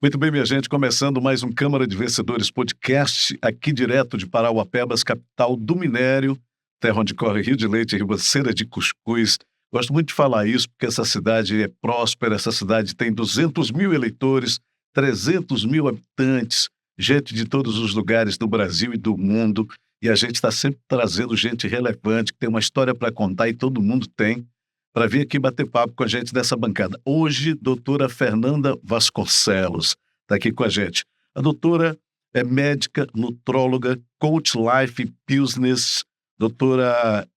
Muito bem, minha gente, começando mais um Câmara de Vencedores podcast, aqui direto de Parauapebas, capital do minério, terra onde corre rio de leite e ribanceira de cuscuz. Gosto muito de falar isso porque essa cidade é próspera, essa cidade tem 200 mil eleitores, 300 mil habitantes, gente de todos os lugares do Brasil e do mundo, e a gente está sempre trazendo gente relevante, que tem uma história para contar e todo mundo tem, para vir aqui bater papo com a gente nessa bancada. Hoje, doutora Fernanda Vasconcelos está aqui com a gente. A doutora é médica, nutróloga, coach life business, doutora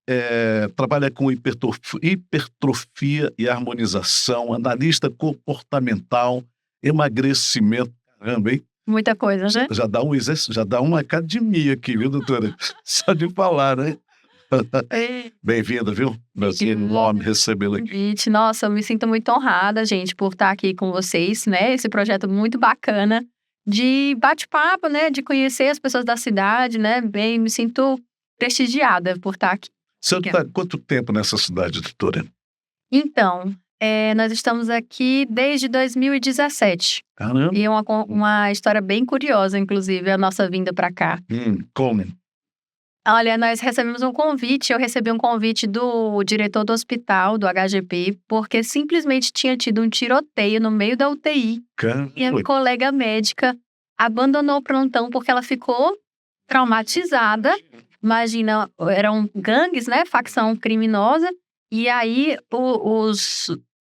trabalha com hipertrofia e harmonização, analista comportamental, emagrecimento. Caramba, hein? Muita coisa, né? Já dá um exercício, já dá uma academia aqui, viu, doutora? Só de falar, né? Bem-vinda, viu? Prazer enorme recebê-la aqui. Nossa, eu me sinto muito honrada, gente, por estar aqui com vocês, né? Esse projeto muito bacana de bate-papo, né? De conhecer as pessoas da cidade, né? Bem, me sinto prestigiada por estar aqui. Você está há quanto tempo nessa cidade, doutora? Então, nós estamos aqui desde 2017. Caramba! E é uma história bem curiosa, inclusive, a nossa vinda para cá. Como? Olha, nós recebemos um convite, eu recebi um convite do diretor do hospital, do HGP, porque simplesmente tinha tido um tiroteio no meio da UTI. Caramba. E a minha colega médica abandonou o plantão porque ela ficou traumatizada. Imagina, eram gangues, né? Facção criminosa. E aí,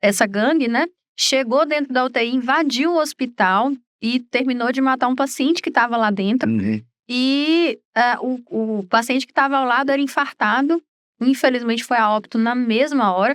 essa gangue, né? Chegou dentro da UTI, invadiu o hospital e terminou de matar um paciente que estava lá dentro. Uhum. E o paciente que estava ao lado era infartado, infelizmente foi a óbito na mesma hora,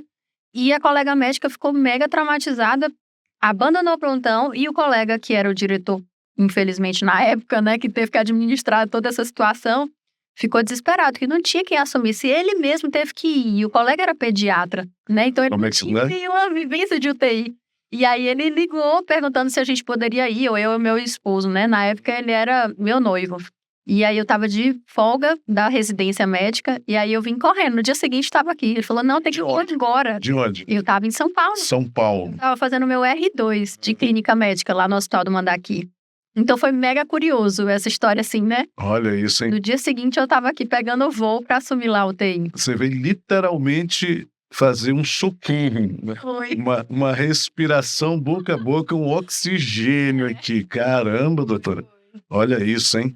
e a colega médica ficou mega traumatizada, abandonou o plantão, e o colega que era o diretor, infelizmente na época, né, que teve que administrar toda essa situação, ficou desesperado, que não tinha quem assumisse, ele mesmo teve que ir, e o colega era pediatra, né, então ele tinha uma vivência de UTI. E aí ele ligou perguntando se a gente poderia ir, ou eu e meu esposo, né, na época ele era meu noivo. E aí eu tava de folga da residência médica, e aí eu vim correndo. No dia seguinte estava aqui. Ele falou, não, tem que ir agora. De onde? Eu tava em São Paulo. São Paulo. Eu tava fazendo meu R2 de clínica médica lá no Hospital do Mandaki. Então foi mega curioso essa história assim, né? Olha isso, hein? No dia seguinte eu tava aqui pegando o voo pra assumir lá o UTI. Você veio literalmente fazer um socorro, né? Foi. Uma respiração boca a boca, um oxigênio aqui. Caramba, doutora. Olha isso, hein?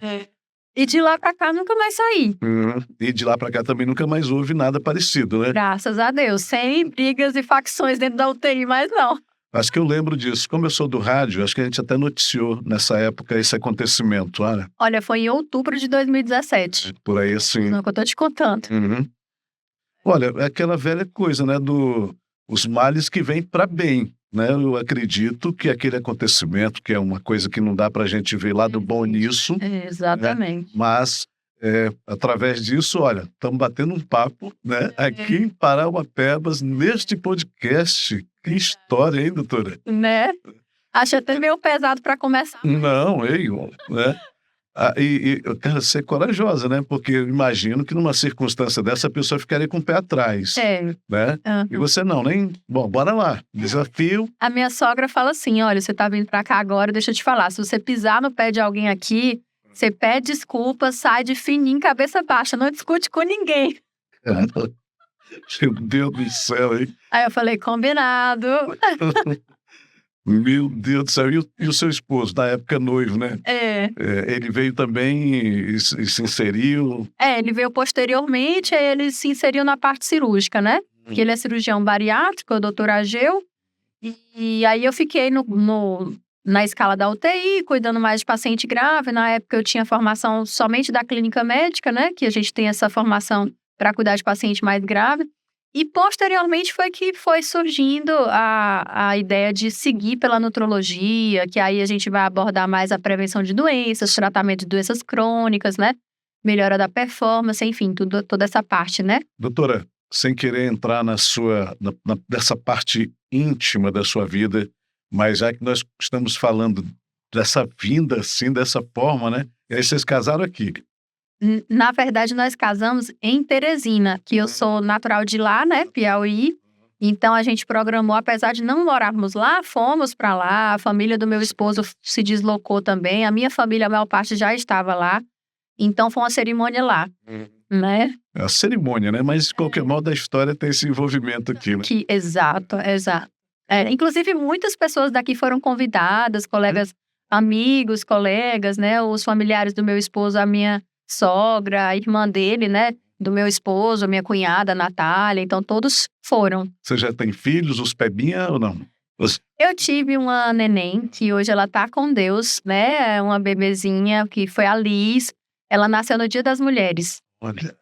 E de lá pra cá nunca mais saí. E de lá pra cá também nunca mais houve nada parecido, né? Graças a Deus. Sem brigas e facções dentro da UTI, mas não. Acho que eu lembro disso. Como eu sou do rádio, acho que a gente até noticiou nessa época esse acontecimento. Olha, foi em outubro de 2017. Por aí, assim. Não, que eu tô te contando. Olha, é aquela velha coisa, né? Os males que vêm para bem, né? Eu acredito que aquele acontecimento, que é uma coisa que não dá pra gente ver lado bom nisso. Exatamente. Né? Mas, através disso, olha, estamos batendo um papo, né? Aqui em Parauapebas, neste podcast. Que história, hein, doutora? Né? Acho até meio pesado para começar. Não, né? Eu quero ser corajosa, né? Porque eu imagino que numa circunstância dessa a pessoa ficaria com o pé atrás, né? E você não, nem... Bom, bora lá, desafio. A minha sogra fala assim, olha, você tá vindo pra cá agora, deixa eu te falar, se você pisar no pé de alguém aqui, você pede desculpa, sai de fininho, cabeça baixa, não discute com ninguém. Meu Deus do céu, hein? Aí eu falei, combinado. Meu Deus do céu. E o seu esposo, na época noivo, né? Ele veio também e se inseriu? Ele veio posteriormente, aí ele se inseriu na parte cirúrgica, né? Porque ele é cirurgião bariátrico, o doutor Ageu. E aí eu fiquei na escala da UTI, cuidando mais de paciente grave. Na época eu tinha formação somente da clínica médica, né? Que a gente tem essa formação para cuidar de paciente mais grave. E posteriormente foi surgindo a ideia de seguir pela nutrologia, que aí a gente vai abordar mais a prevenção de doenças, tratamento de doenças crônicas, né? Melhora da performance, enfim, toda essa parte, né? Doutora, sem querer entrar nessa parte íntima da sua vida, mas já que nós estamos falando dessa vinda assim, dessa forma, né? E aí vocês casaram aqui. Na verdade, nós casamos em Teresina, que eu sou natural de lá, né, Piauí. Então a gente programou, apesar de não morarmos lá, fomos para lá, a família do meu esposo se deslocou também, a minha família, a maior parte já estava lá, então foi uma cerimônia lá, né? É a cerimônia, né? Mas de qualquer modo a história tem esse envolvimento aqui, né? Exato. Inclusive muitas pessoas daqui foram convidadas, colegas, amigos, colegas, né? Os familiares do meu esposo, a minha sogra, a irmã dele, né? Do meu esposo, a minha cunhada, a Natália, então todos foram. Você já tem filhos, os Pebinha ou não? Eu tive uma neném, que hoje ela tá com Deus, né? Uma bebezinha, que foi a Liz. Ela nasceu no Dia das Mulheres. Olha,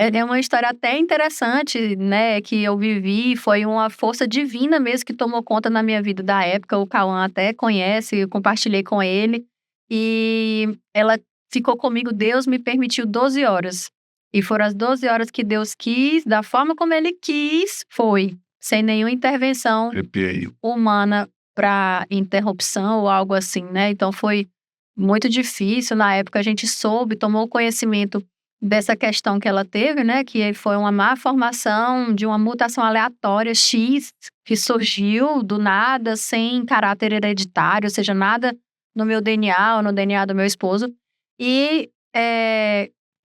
É uma história até interessante, né? Que eu vivi, foi uma força divina mesmo que tomou conta na minha vida da época. O Cauã até conhece, eu compartilhei com ele. E ela ficou comigo, Deus me permitiu 12 horas. E foram as 12 horas que Deus quis, da forma como Ele quis, foi. Sem nenhuma intervenção arrepiei. humana para interrupção ou algo assim, né? Então foi muito difícil. Na época a gente soube, tomou conhecimento dessa questão que ela teve, né? Que foi uma má formação de uma mutação aleatória X que surgiu do nada, sem caráter hereditário, ou seja, nada no meu DNA ou no DNA do meu esposo. E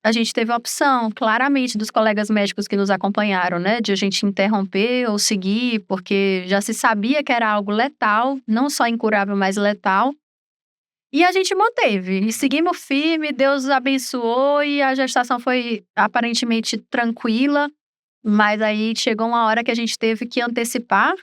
a gente teve a opção, claramente, dos colegas médicos que nos acompanharam, né? De a gente interromper ou seguir, porque já se sabia que era algo letal, não só incurável, mas letal. E a gente manteve, e seguimos firme, Deus abençoou e a gestação foi aparentemente tranquila, mas aí chegou uma hora que a gente teve que antecipar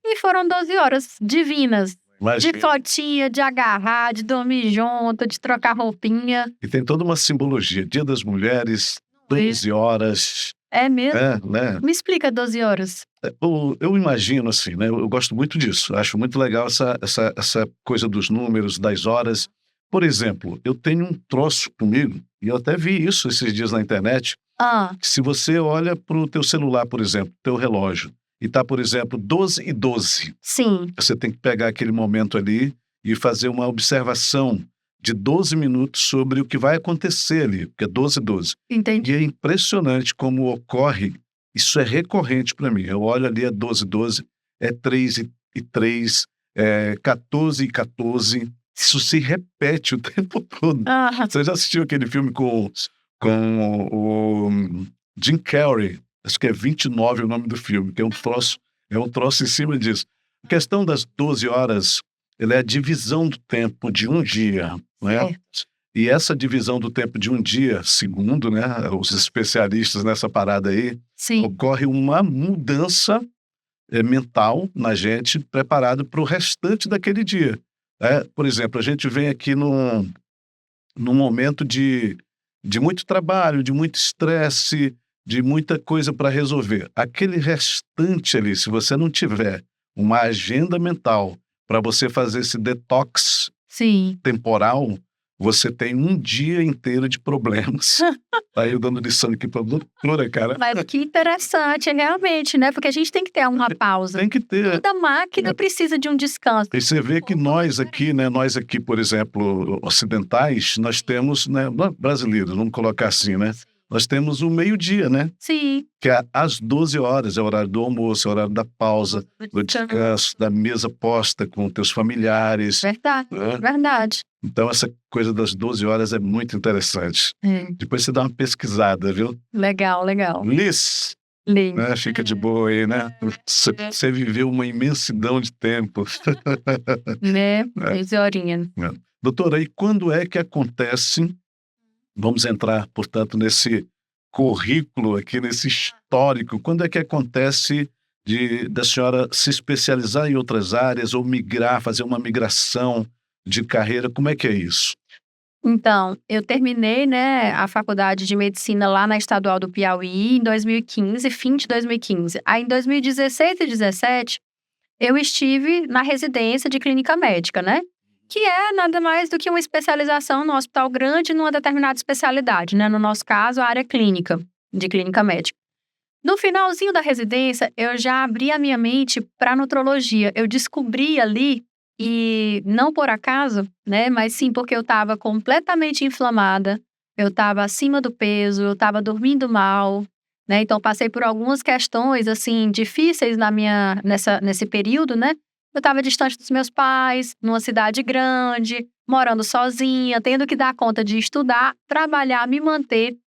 e foram 12 horas divinas. Imagina. De fotinha, de agarrar, de dormir junto, de trocar roupinha. E tem toda uma simbologia. Dia das Mulheres, 12 horas. É mesmo? Né? Me explica 12 horas. Eu imagino assim, né? Eu gosto muito disso. Acho muito legal essa coisa dos números, das horas. Por exemplo, eu tenho um troço comigo, e eu até vi isso esses dias na internet, que se você olha para o teu celular, por exemplo, teu relógio, e tá, por exemplo, 12:12. Sim. Você tem que pegar aquele momento ali e fazer uma observação de 12 minutos sobre o que vai acontecer ali, porque é 12:12. Entendi. E é impressionante como ocorre, isso é recorrente para mim. Eu olho ali, é 12:12, é 3:03, é 14:14. Isso se repete o tempo todo. Você já assistiu aquele filme com o Jim Carrey? Acho que é 29 o nome do filme, que é um troço em cima disso. A questão das 12 horas, ela é a divisão do tempo de um dia, né? E essa divisão do tempo de um dia, segundo, né, os especialistas nessa parada aí, ocorre uma mudança mental na gente, preparado para o restante daquele dia. Por exemplo, a gente vem aqui num momento de muito trabalho, de muito estresse, de muita coisa para resolver. Aquele restante ali, se você não tiver uma agenda mental para você fazer esse detox temporal, você tem um dia inteiro de problemas. Aí eu dando lição aqui para a doutora, cara. Mas que interessante, realmente, né? Porque a gente tem que ter uma pausa. Tem que ter. Toda máquina precisa de um descanso. E você vê que nós aqui, por exemplo, ocidentais, nós temos, né, brasileiros, vamos colocar assim, né? Nós temos o meio-dia, né? Sim. Que é às 12 horas, é o horário do almoço, é o horário da pausa, do descanso, da mesa posta com teus familiares. Verdade, verdade. Então, essa coisa das 12 horas é muito interessante. Depois você dá uma pesquisada, viu? Legal. Liz, né? Fica de boa aí, né? Você viveu uma imensidão de tempo. Né? 12 horinhas. Doutora, e quando é que acontece... Vamos entrar, portanto, nesse currículo aqui, nesse histórico. Quando é que acontece da senhora se especializar em outras áreas ou migrar, fazer uma migração de carreira? Como é que é isso? Então, eu terminei, né, a faculdade de medicina lá na Estadual do Piauí em 2015, fim de 2015. Aí, em 2016 e 2017, eu estive na residência de clínica médica, né? Que é nada mais do que uma especialização no hospital grande numa determinada especialidade, né? No nosso caso, a área clínica, de clínica médica. No finalzinho da residência, eu já abri a minha mente para nutrologia. Eu descobri ali, e não por acaso, né? Mas sim porque eu estava completamente inflamada, eu estava acima do peso, eu estava dormindo mal, né? Então, passei por algumas questões, assim, difíceis nesse período, né? Eu estava distante dos meus pais, numa cidade grande, morando sozinha, tendo que dar conta de estudar, trabalhar, me manter.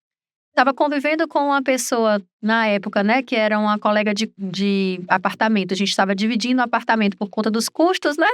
Estava convivendo com uma pessoa na época, né, que era uma colega de apartamento. A gente estava dividindo o apartamento por conta dos custos, né?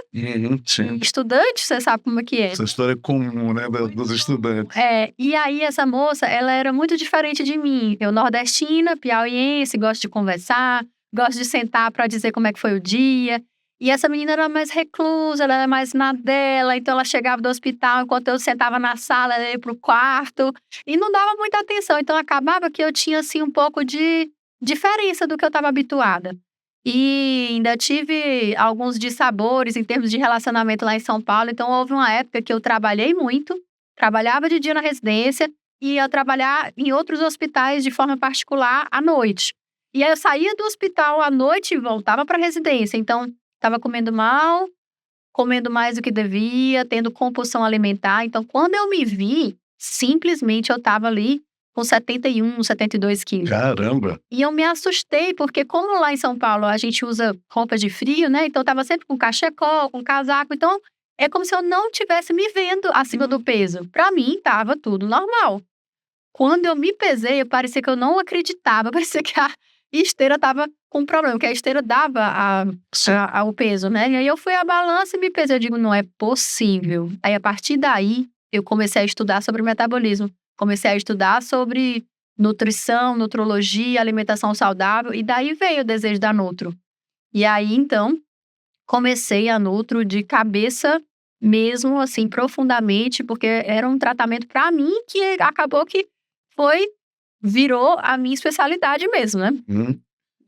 Sim. Estudante, você sabe como é que é. Essa história é comum, né, dos estudantes. E aí essa moça, ela era muito diferente de mim. Eu nordestina, piauiense, gosto de conversar, gosto de sentar para dizer como é que foi o dia. E essa menina era mais reclusa, ela era mais na dela, então ela chegava do hospital, enquanto eu sentava na sala, ela ia pro quarto, e não dava muita atenção. Então acabava que eu tinha, assim, um pouco de diferença do que eu estava habituada. E ainda tive alguns dissabores em termos de relacionamento lá em São Paulo, então houve uma época que eu trabalhei muito, trabalhava de dia na residência e ia trabalhar em outros hospitais de forma particular à noite. E aí eu saía do hospital à noite e voltava para a residência, então estava comendo mal, comendo mais do que devia, tendo compulsão alimentar. Então, quando eu me vi, simplesmente eu estava ali com 71, 72 quilos. Caramba! E eu me assustei, porque como lá em São Paulo a gente usa roupa de frio, né? Então, eu estava sempre com cachecol, com casaco. Então, é como se eu não estivesse me vendo acima do peso. Para mim, estava tudo normal. Quando eu me pesei, parecia que eu não acreditava. Parecia que a esteira estava com problema, porque a esteira dava o peso, né? E aí eu fui à balança e me pesei. Eu digo, não é possível. Aí, a partir daí, eu comecei a estudar sobre metabolismo. Comecei a estudar sobre nutrição, nutrologia, alimentação saudável. E daí veio o desejo da Nutro. E aí, então, comecei a Nutro de cabeça mesmo, assim, profundamente, porque era um tratamento para mim que acabou que virou a minha especialidade mesmo, né?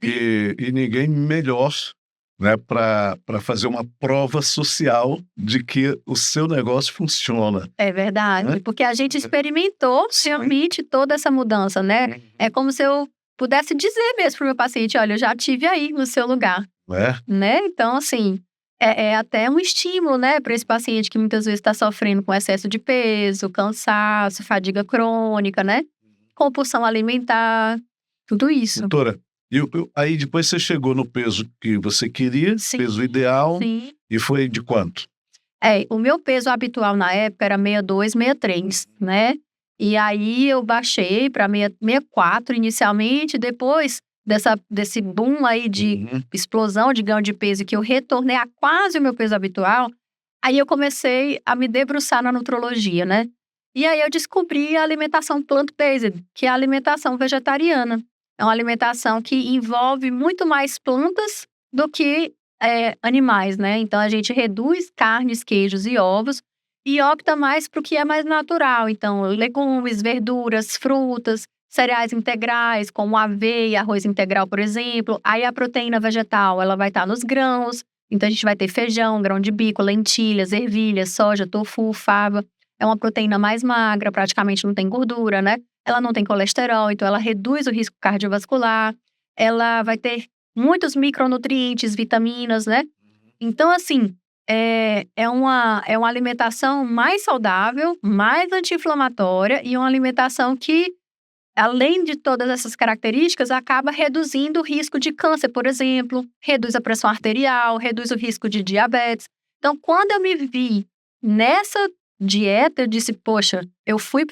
E ninguém melhor, né, para fazer uma prova social de que o seu negócio funciona. É verdade, porque a gente experimentou realmente toda essa mudança, né? É como se eu pudesse dizer mesmo para o meu paciente, olha, eu já estive aí no seu lugar, né? Então, assim, é até um estímulo, né, para esse paciente que muitas vezes está sofrendo com excesso de peso, cansaço, fadiga crônica, né? Compulsão alimentar, tudo isso. Doutora, aí depois você chegou no peso que você queria, peso ideal, e foi de quanto? O meu peso habitual na época era 62, 63, né? E aí eu baixei para 64 inicialmente, depois desse boom aí de explosão de ganho de peso, que eu retornei a quase o meu peso habitual, aí eu comecei a me debruçar na nutrologia, né? E aí eu descobri a alimentação plant-based, que é a alimentação vegetariana. É uma alimentação que envolve muito mais plantas do que animais, né? Então a gente reduz carnes, queijos e ovos e opta mais para o que é mais natural. Então, legumes, verduras, frutas, cereais integrais, como aveia, arroz integral, por exemplo. Aí a proteína vegetal, ela vai estar nos grãos. Então a gente vai ter feijão, grão de bico, lentilhas, ervilhas, soja, tofu, fava. É uma proteína mais magra, praticamente não tem gordura, né? Ela não tem colesterol, então ela reduz o risco cardiovascular. Ela vai ter muitos micronutrientes, vitaminas, né? Então, assim, é uma alimentação mais saudável, mais anti-inflamatória e uma alimentação que, além de todas essas características, acaba reduzindo o risco de câncer, por exemplo, reduz a pressão arterial, reduz o risco de diabetes. Então, quando eu me vi nessa dieta, eu disse, poxa, eu fui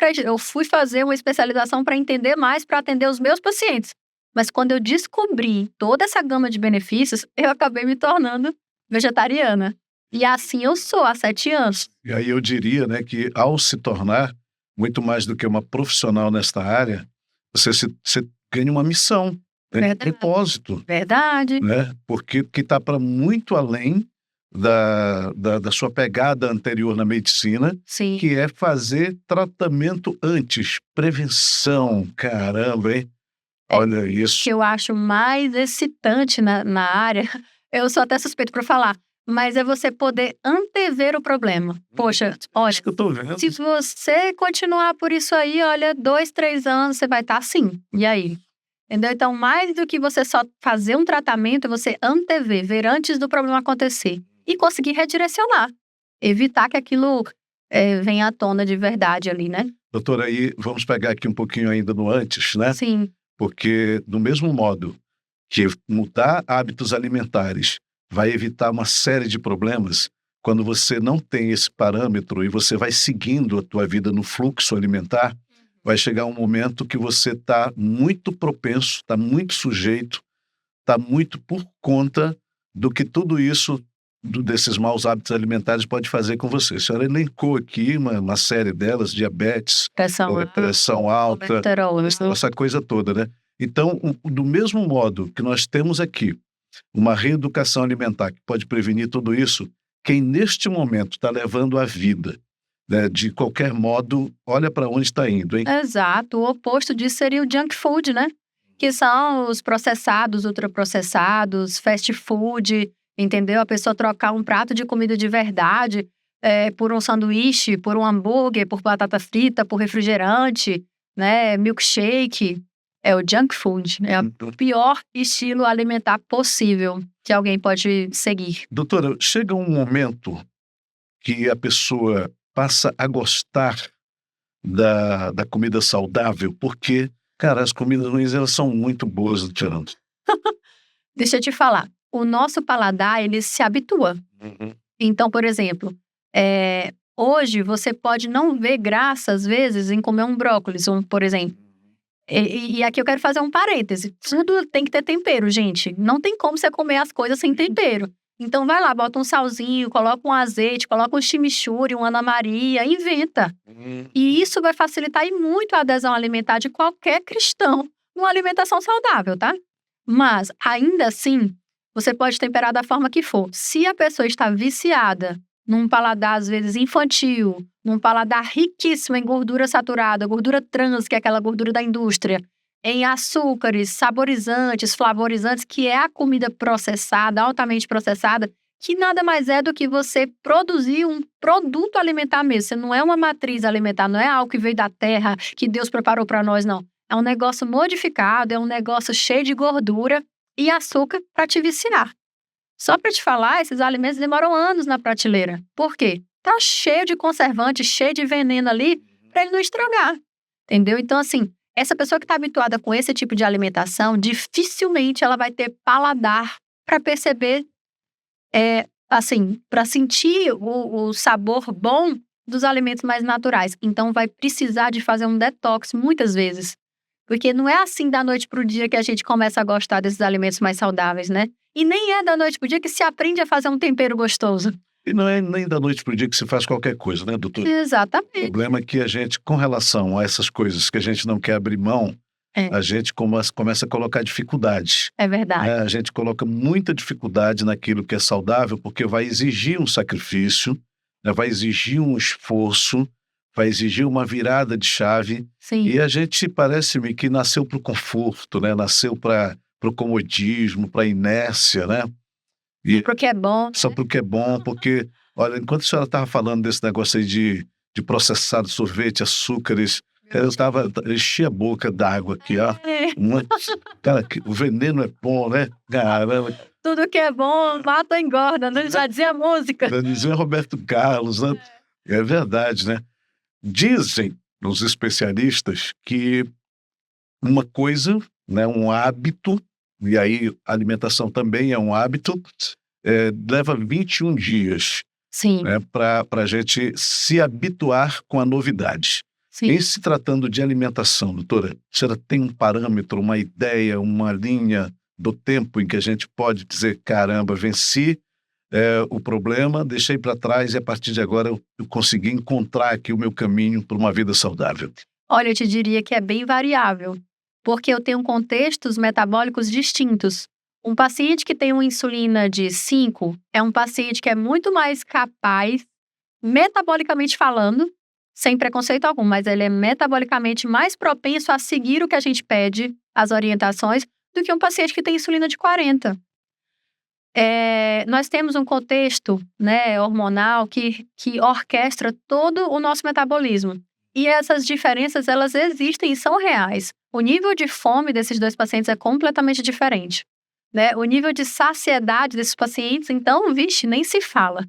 fazer uma especialização para entender mais, para atender os meus pacientes. Mas quando eu descobri toda essa gama de benefícios, eu acabei me tornando vegetariana. E assim eu sou há 7 anos. E aí eu diria, né, que ao se tornar muito mais do que uma profissional nesta área, você ganha uma missão, ganha um propósito. Verdade. Né? Porque está para muito além da sua pegada anterior na medicina, Sim. Que é fazer tratamento antes, prevenção. Caramba, hein? Olha isso. O que eu acho mais excitante na área, eu sou até suspeito para falar, mas é você poder antever o problema. Poxa, olha, que eu tô vendo. Se você continuar por isso aí, olha, 2, 3 anos você vai estar assim. E aí? Entendeu? Então, mais do que você só fazer um tratamento, é você antever, ver antes do problema acontecer. E conseguir redirecionar. Evitar que aquilo venha à tona de verdade ali, né? Doutora, aí vamos pegar aqui um pouquinho ainda no antes, né? Sim. Porque do mesmo modo que mudar hábitos alimentares vai evitar uma série de problemas, quando você não tem esse parâmetro e você vai seguindo a tua vida no fluxo alimentar, vai chegar um momento que você está muito propenso, está muito sujeito, está muito por conta do que tudo isso, desses maus hábitos alimentares pode fazer com você. A senhora elencou aqui uma série delas, diabetes, pressão alta, colesterol, essa coisa toda, né? Então, do mesmo modo que nós temos aqui uma reeducação alimentar que pode prevenir tudo isso, quem neste momento está levando a vida, né, de qualquer modo, olha para onde está indo, hein? Exato, o oposto disso seria o junk food, né? Que são os processados, ultraprocessados, fast food, entendeu? A pessoa trocar um prato de comida de verdade por um sanduíche, por um hambúrguer, por batata frita, por refrigerante, né? Milkshake. É o junk food, é o pior estilo alimentar possível que alguém pode seguir. Doutora, chega um momento que a pessoa passa a gostar da comida saudável, porque, cara, as comidas ruins, elas são muito boas, tirando. Deixa eu te falar, o nosso paladar, ele se habitua. Então, por exemplo, hoje você pode não ver graça, às vezes, em comer um brócolis, por exemplo. E aqui eu quero fazer um parêntese. Tudo tem que ter tempero, gente. Não tem como você comer as coisas sem tempero. Então vai lá, bota um salzinho, coloca um azeite, coloca um chimichurri, um Ana Maria, inventa. E isso vai facilitar e muito a adesão alimentar de qualquer cristão numa alimentação saudável, tá? Mas, ainda assim, você pode temperar da forma que for. Se a pessoa está viciada num paladar, às vezes, infantil, num paladar riquíssimo em gordura saturada, gordura trans, que é aquela gordura da indústria, em açúcares, saborizantes, flavorizantes, que é a comida processada, altamente processada, que nada mais é do que você produzir um produto alimentar mesmo. Você não é uma matriz alimentar, não é algo que veio da terra, que Deus preparou para nós, não. É um negócio modificado, é um negócio cheio de gordura e açúcar para te viciar. Só para te falar, esses alimentos demoram anos na prateleira. Por quê? Tá cheio de conservante, cheio de veneno ali, para ele não estragar. Entendeu? Então, assim, essa pessoa que está habituada com esse tipo de alimentação, dificilmente ela vai ter paladar para perceber, para sentir o sabor bom dos alimentos mais naturais. Então, vai precisar de fazer um detox muitas vezes. Porque não é assim da noite para o dia que a gente começa a gostar desses alimentos mais saudáveis, né? E nem é da noite para o dia que se aprende a fazer um tempero gostoso. E não é nem da noite para o dia que se faz qualquer coisa, né, doutor? Exatamente. O problema é que a gente, com relação a essas coisas que a gente não quer abrir mão, a gente começa a colocar dificuldades. É verdade. A gente coloca muita dificuldade naquilo que é saudável, porque vai exigir um sacrifício, né, vai exigir um esforço, vai exigir uma virada de chave. Sim. E a gente parece-me que nasceu para o conforto, né? Nasceu para o comodismo, para a inércia, né? E Porque é bom. só para o que é bom, porque, olha, enquanto a senhora estava falando desse negócio aí de processado, sorvete, açúcares, enchi a boca d'água aqui, ó. Cara, o veneno é bom, né? Caramba. Tudo que é bom, mata ou engorda, né? Já dizia a música. Já dizia Roberto Carlos, né? É verdade, né? Dizem os especialistas que uma coisa, né, um hábito, e aí a alimentação também é um hábito, leva 21 dias, Sim. né, para a gente se habituar com a novidade. Sim. Em se tratando de alimentação, doutora, a senhora tem um parâmetro, uma ideia, uma linha do tempo em que a gente pode dizer, caramba, venci o problema, deixei para trás e a partir de agora eu consegui encontrar aqui o meu caminho para uma vida saudável? Olha, eu te diria que é bem variável, porque eu tenho contextos metabólicos distintos. Um paciente que tem uma insulina de 5 é um paciente que é muito mais capaz, metabolicamente falando, sem preconceito algum, mas ele é metabolicamente mais propenso a seguir o que a gente pede, as orientações, do que um paciente que tem insulina de 40. Nós temos um contexto, né, hormonal que orquestra todo o nosso metabolismo. E essas diferenças, elas existem e são reais. O nível de fome desses dois pacientes é completamente diferente, né? O nível de saciedade desses pacientes, então, vixe, nem se fala.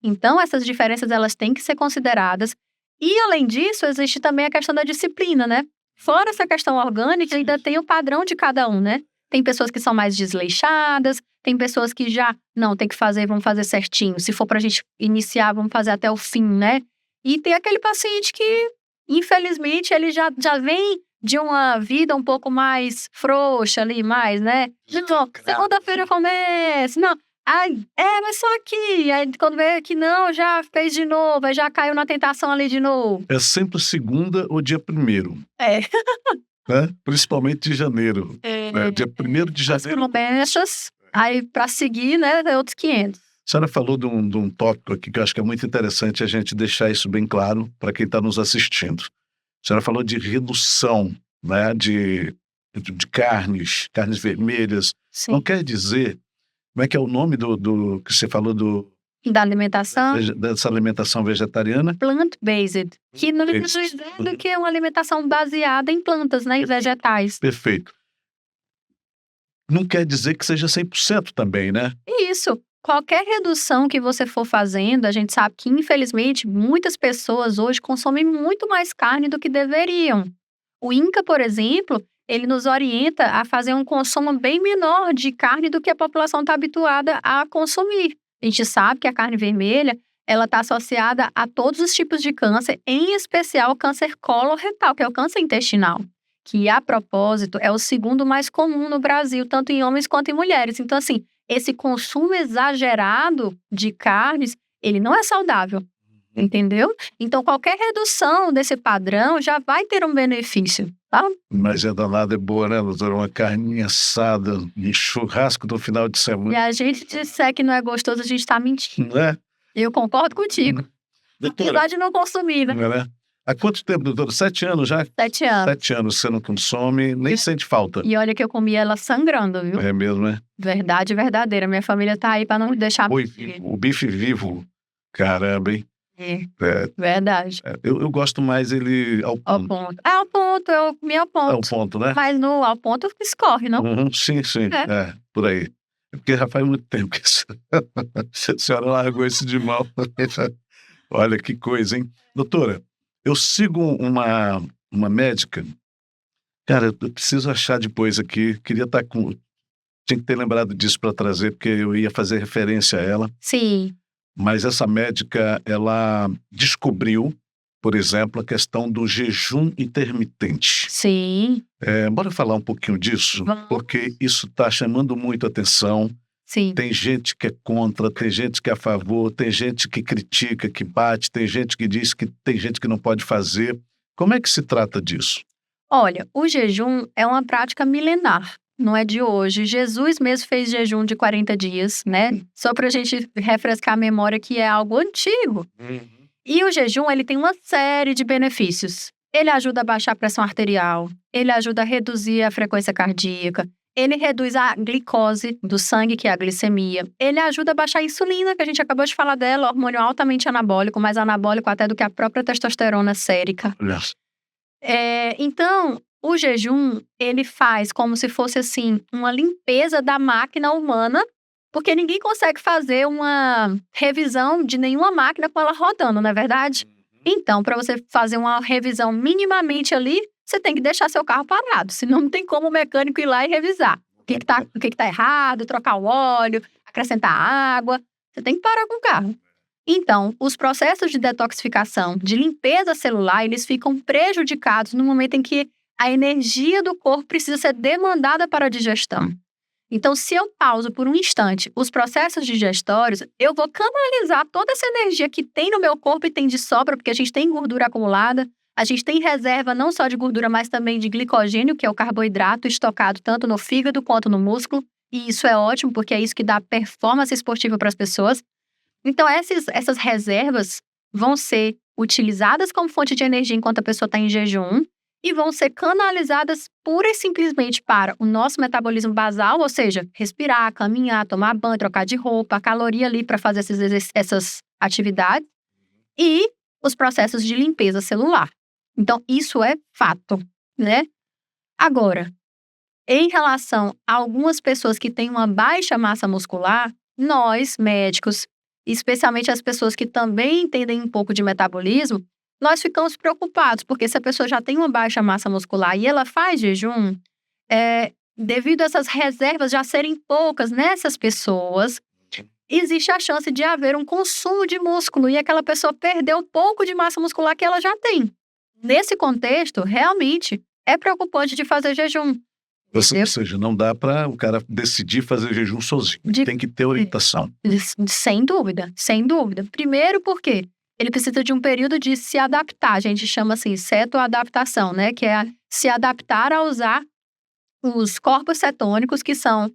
Então, essas diferenças, elas têm que ser consideradas. E, além disso, existe também a questão da disciplina, né? Fora essa questão orgânica, ainda tem o padrão de cada um, né? Tem pessoas que são mais desleixadas, tem pessoas que já, não, tem que fazer, vamos fazer certinho. Se for pra gente iniciar, vamos fazer até o fim, né? E tem aquele paciente que, infelizmente, ele já vem de uma vida um pouco mais frouxa ali, mais, né? Então, segunda-feira começa, não. Ai, mas só aqui. Aí quando vê que não, já fez de novo, aí já caiu na tentação ali de novo. É sempre segunda ou dia 1º, É. né? Principalmente de janeiro. Né? Dia 1º de As janeiro. promessas, aí pra seguir, né, é outros 500. A senhora falou de um tópico aqui que eu acho que é muito interessante a gente deixar isso bem claro para quem está nos assistindo. A senhora falou de redução, né, de carnes vermelhas. Sim. Não quer dizer, como é que é o nome do que você falou Da alimentação dessa alimentação vegetariana? plant-based, que não é do que uma alimentação baseada em plantas, né, e vegetais. Perfeito. Não quer dizer que seja 100% também, né? Isso. Qualquer redução que você for fazendo, a gente sabe que, infelizmente, muitas pessoas hoje consomem muito mais carne do que deveriam. O INCA, por exemplo, ele nos orienta a fazer um consumo bem menor de carne do que a população está habituada a consumir. A gente sabe que a carne vermelha, ela está associada a todos os tipos de câncer, em especial o câncer coloretal, que é o câncer intestinal, que, a propósito, é o segundo mais comum no Brasil, tanto em homens quanto em mulheres. Então, assim, esse consumo exagerado de carnes, ele não é saudável, entendeu? Então, qualquer redução desse padrão já vai ter um benefício, tá? Mas a danada é boa, né, doutora? Uma carninha assada e churrasco no final de E semana, a gente disser que não é gostoso, a gente tá mentindo. não é? Eu concordo contigo. Doutora, Apesar de não consumir, né? não é, né? Há quanto tempo, doutora? 7 anos já? 7 anos. 7 anos você não consome, nem sente falta. E olha que eu comi ela sangrando, viu? É mesmo, né? Verdade verdadeira. Minha família tá aí pra não deixar... O bife vivo, caramba, hein? É, É, verdade. eu gosto mais ele ao Ao ponto. ponto. É ao ponto, eu comi ao Ao ponto. ponto, né? Mas no ao ponto escorre, não? Uhum, sim, É. por aí. É porque já faz muito tempo que a senhora largou isso de mão. Olha que coisa, hein? Doutora, eu sigo uma médica. Cara, eu preciso achar depois aqui. Queria estar com. Tinha que ter lembrado disso para trazer, porque eu ia fazer referência a ela. Sim. Mas essa médica, ela descobriu, por exemplo, a questão do jejum intermitente. Sim. Bora falar um pouquinho disso? Vamos. Porque isso está chamando muito atenção. Sim. Tem gente que é contra, tem gente que é a favor, tem gente que critica, que bate, tem gente que diz que tem gente que não pode fazer. Como é que se trata disso? Olha, o jejum é uma prática milenar, não é de hoje. Jesus mesmo fez jejum de 40 dias, né? Só pra gente refrescar a memória que é algo antigo. E o jejum, ele tem uma série de benefícios. Ele ajuda a baixar a pressão arterial, ele ajuda a reduzir a frequência cardíaca, ele reduz a glicose do sangue, que é a glicemia. Ele ajuda a baixar a insulina, que a gente acabou de falar dela, hormônio altamente anabólico, mais anabólico até do que a própria testosterona sérica. Olha, Então, o jejum, ele faz como se fosse, assim, uma limpeza da máquina humana, porque ninguém consegue fazer uma revisão de nenhuma máquina com ela rodando, não é verdade? Então, para você fazer uma revisão minimamente ali, você tem que deixar seu carro parado, senão não tem como o mecânico ir lá e revisar. O que que tá errado, trocar o óleo, acrescentar água, você tem que parar com o carro. Então, os processos de detoxificação, de limpeza celular, eles ficam prejudicados no momento em que a energia do corpo precisa ser demandada para a digestão. Então, se eu pauso por um instante os processos digestórios, eu vou canalizar toda essa energia que tem no meu corpo e tem de sobra, porque a gente tem gordura acumulada, a gente tem reserva não só de gordura, mas também de glicogênio, que é o carboidrato estocado tanto no fígado quanto no músculo, e isso é ótimo, porque é isso que dá performance esportiva para as pessoas. Então, essas reservas vão ser utilizadas como fonte de energia enquanto a pessoa está em jejum e vão ser canalizadas pura e simplesmente para o nosso metabolismo basal, ou seja, respirar, caminhar, tomar banho, trocar de roupa, a caloria ali para fazer essas atividades e os processos de limpeza celular. Então, isso é fato, né? Agora, em relação a algumas pessoas que têm uma baixa massa muscular, nós, médicos, especialmente as pessoas que também entendem um pouco de metabolismo, nós ficamos preocupados, porque se a pessoa já tem uma baixa massa muscular e ela faz jejum, devido a essas reservas já serem poucas nessas pessoas, existe a chance de haver um consumo de músculo e aquela pessoa perdeu um pouco de massa muscular que ela já tem. Nesse contexto, realmente, é preocupante de fazer jejum. Ou seja, não dá para o cara decidir fazer jejum sozinho. Tem que ter orientação. Sem dúvida, sem dúvida. Primeiro porque ele precisa de um período de se adaptar. A gente chama assim, cetoadaptação, né? Que é se adaptar a usar os corpos cetônicos, que são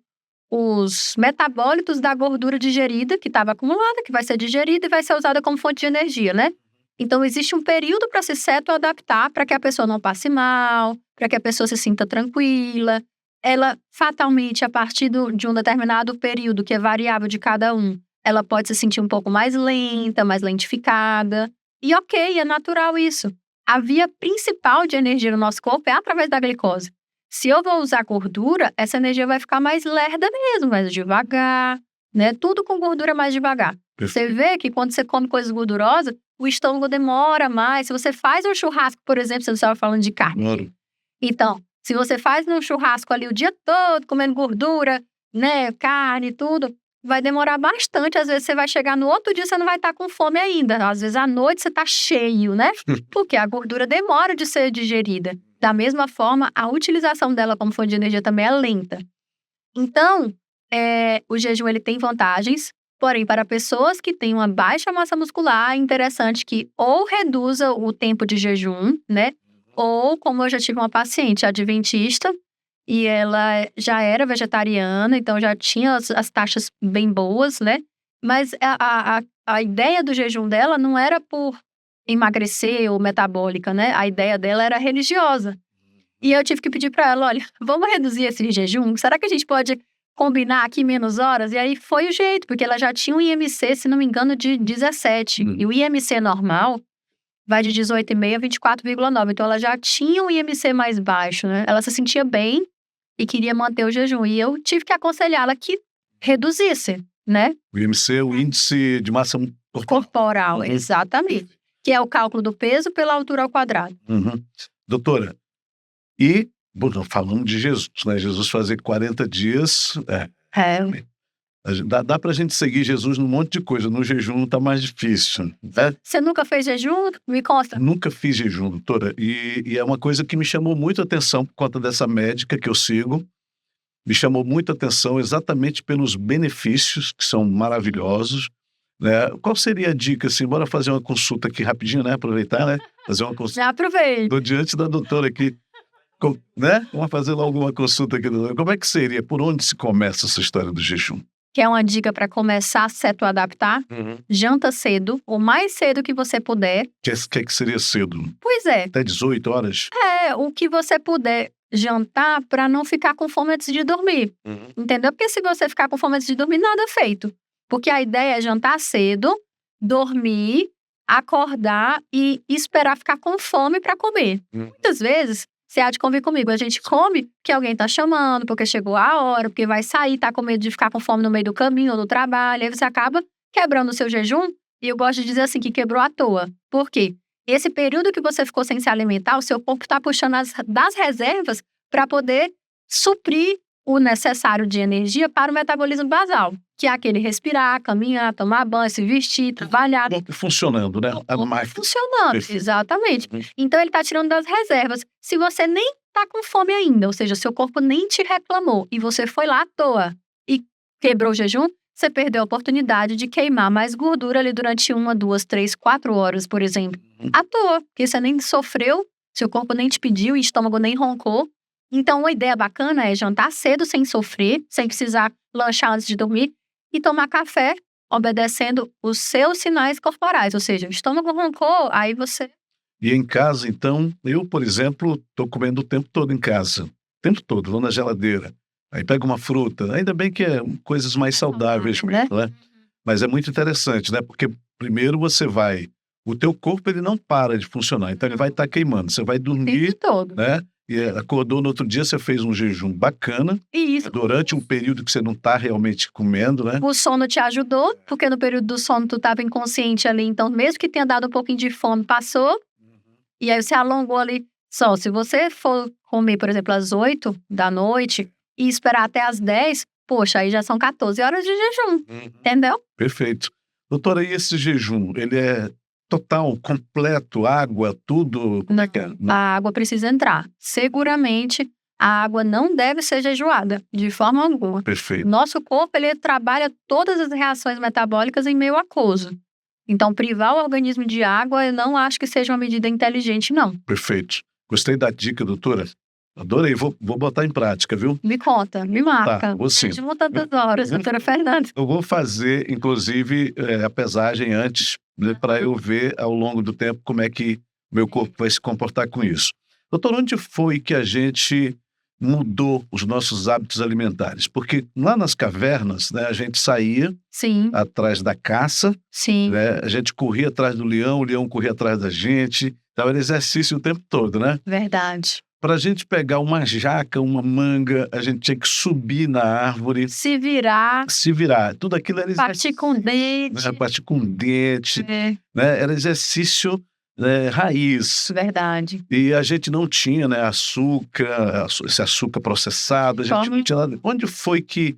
os metabólitos da gordura digerida, que estava acumulada, que vai ser digerida e vai ser usada como fonte de energia, né? Então, existe um período para se cetoadaptar, para que a pessoa não passe mal, para que a pessoa se sinta tranquila. Ela, fatalmente, a partir de um determinado período, que é variável de cada um, ela pode se sentir um pouco mais lenta, mais lentificada. E ok, é natural isso. A via principal de energia no nosso corpo é através da glicose. Se eu vou usar gordura, essa energia vai ficar mais lerda mesmo, mais devagar, né? Tudo com gordura mais devagar. Perfeito. Você vê que quando você come coisas gordurosas, o estômago demora mais. Se você faz um churrasco, por exemplo, você não estava falando de carne. Claro. Então, se você faz um churrasco ali o dia todo, comendo gordura, né, carne e tudo, vai demorar bastante. Às vezes você vai chegar no outro dia, você não vai estar com fome ainda. Às vezes à noite você está cheio, né? Porque a gordura demora de ser digerida. Da mesma forma, a utilização dela como fonte de energia também é lenta. Então, o jejum ele tem vantagens, porém, para pessoas que têm uma baixa massa muscular, é interessante que ou reduza o tempo de jejum, né? Ou, como eu já tive uma paciente adventista, e ela já era vegetariana, então já tinha as taxas bem boas, né? Mas a ideia do jejum dela não era por emagrecer ou metabólica, né? A ideia dela era religiosa. E eu tive que pedir para ela, olha, vamos reduzir esse jejum? Será que a gente pode combinar aqui menos horas? E aí foi o jeito, porque ela já tinha um IMC, se não me engano, de 17. E o IMC normal vai de 18,5 a 24,9. Então ela já tinha um IMC mais baixo, né? Ela se sentia bem e queria manter o jejum. E eu tive que aconselhá-la que reduzisse, né? O IMC é o índice de massa corporal, exatamente. Que é o cálculo do peso pela altura ao quadrado. Doutora, e falando de Jesus, né? Jesus fazer 40 dias... Dá pra gente seguir Jesus num monte de coisa. No jejum tá mais difícil. Né? Você nunca fez jejum? Me consta. Nunca fiz jejum, doutora. E é uma coisa que me chamou muito a atenção por conta dessa médica que eu sigo. Me chamou muito a atenção exatamente pelos benefícios, que são maravilhosos. Né? Qual seria a dica, assim? Bora fazer uma consulta aqui rapidinho, né? Aproveitar, né? Fazer uma consulta. Já aproveito. Estou diante da doutora aqui. Né? Vamos fazer lá alguma consulta aqui. Como é que seria? Por onde se começa essa história do jejum? Quer uma dica para começar a cetoadaptar? Janta cedo, o mais cedo que você puder. Que seria cedo? Pois é. Até 18 horas? O que você puder jantar para não ficar com fome antes de dormir. Entendeu? Porque se você ficar com fome antes de dormir, nada é feito. Porque a ideia é jantar cedo, dormir, acordar e esperar ficar com fome para comer. Muitas vezes, você há de convir comigo, a gente come porque alguém tá chamando, porque chegou a hora, porque vai sair, tá com medo de ficar com fome no meio do caminho ou do trabalho, aí você acaba quebrando o seu jejum, e eu gosto de dizer assim, que quebrou à toa. Por quê? Esse período que você ficou sem se alimentar, o seu corpo tá puxando das reservas para poder suprir o necessário de energia para o metabolismo basal, que é aquele respirar, caminhar, tomar banho, se vestir, trabalhar. Funcionando, né? Funcionando, exatamente. Então, ele está tirando das reservas. Se você nem está com fome ainda, ou seja, seu corpo nem te reclamou, e você foi lá à toa e quebrou o jejum, você perdeu a oportunidade de queimar mais gordura ali durante 1, 2, 3, 4 horas, por exemplo. À toa, porque você nem sofreu, seu corpo nem te pediu, o estômago nem roncou. Então, uma ideia bacana é jantar cedo sem sofrer, sem precisar lanchar antes de dormir e tomar café obedecendo os seus sinais corporais. Ou seja, o estômago roncou, aí você... E em casa, então, eu, por exemplo, estou comendo o tempo todo em casa. O tempo todo, vou na geladeira. Aí pego uma fruta. Ainda bem que é coisas mais saudáveis, né? Mas é muito interessante, né? Porque primeiro você vai... O teu corpo, ele não para de funcionar. Então, ele vai estar queimando. Você vai dormir, todo, né? E acordou no outro dia, você fez um jejum bacana. Isso. Durante um período que você não está realmente comendo, né? O sono te ajudou, porque no período do sono tu estava inconsciente ali. Então, mesmo que tenha dado um pouquinho de fome, passou. E aí você alongou ali. Só, se você for comer, por exemplo, às 8 da noite e esperar até às 10, poxa, aí já são 14 horas de jejum, entendeu? Perfeito. Doutora, e esse jejum, ele é total, completo, água, tudo? Como é que é? A água precisa entrar. Seguramente, a água não deve ser jejuada, de forma alguma. Perfeito, Nosso corpo, ele trabalha todas as reações metabólicas em meio aquoso. Então, privar o organismo de água, eu não acho que seja uma medida inteligente, não. perfeito. Gostei da dica, doutora. Adorei, vou botar em prática, viu? Me conta, me marca. Vou sim. De tantas horas, doutora Fernanda. Eu vou fazer, inclusive, a pesagem antes, né, para eu ver ao longo do tempo como é que meu corpo vai se comportar com isso. Doutor, onde foi que a gente mudou os nossos hábitos alimentares? Porque lá nas cavernas, né, a gente saía Sim, atrás da caça, sim, né, a gente corria atrás do leão, o leão corria atrás da gente. Então era exercício o tempo todo, né? verdade. Para a gente pegar uma jaca, uma manga, a gente tinha que subir na árvore, Se virar, se virar. Tudo aquilo era partir com o dente. né, partir com dente, É, né? Era exercício, raiz. verdade. E a gente não tinha, né, açúcar, esse açúcar processado, a gente não tinha nada. Onde foi que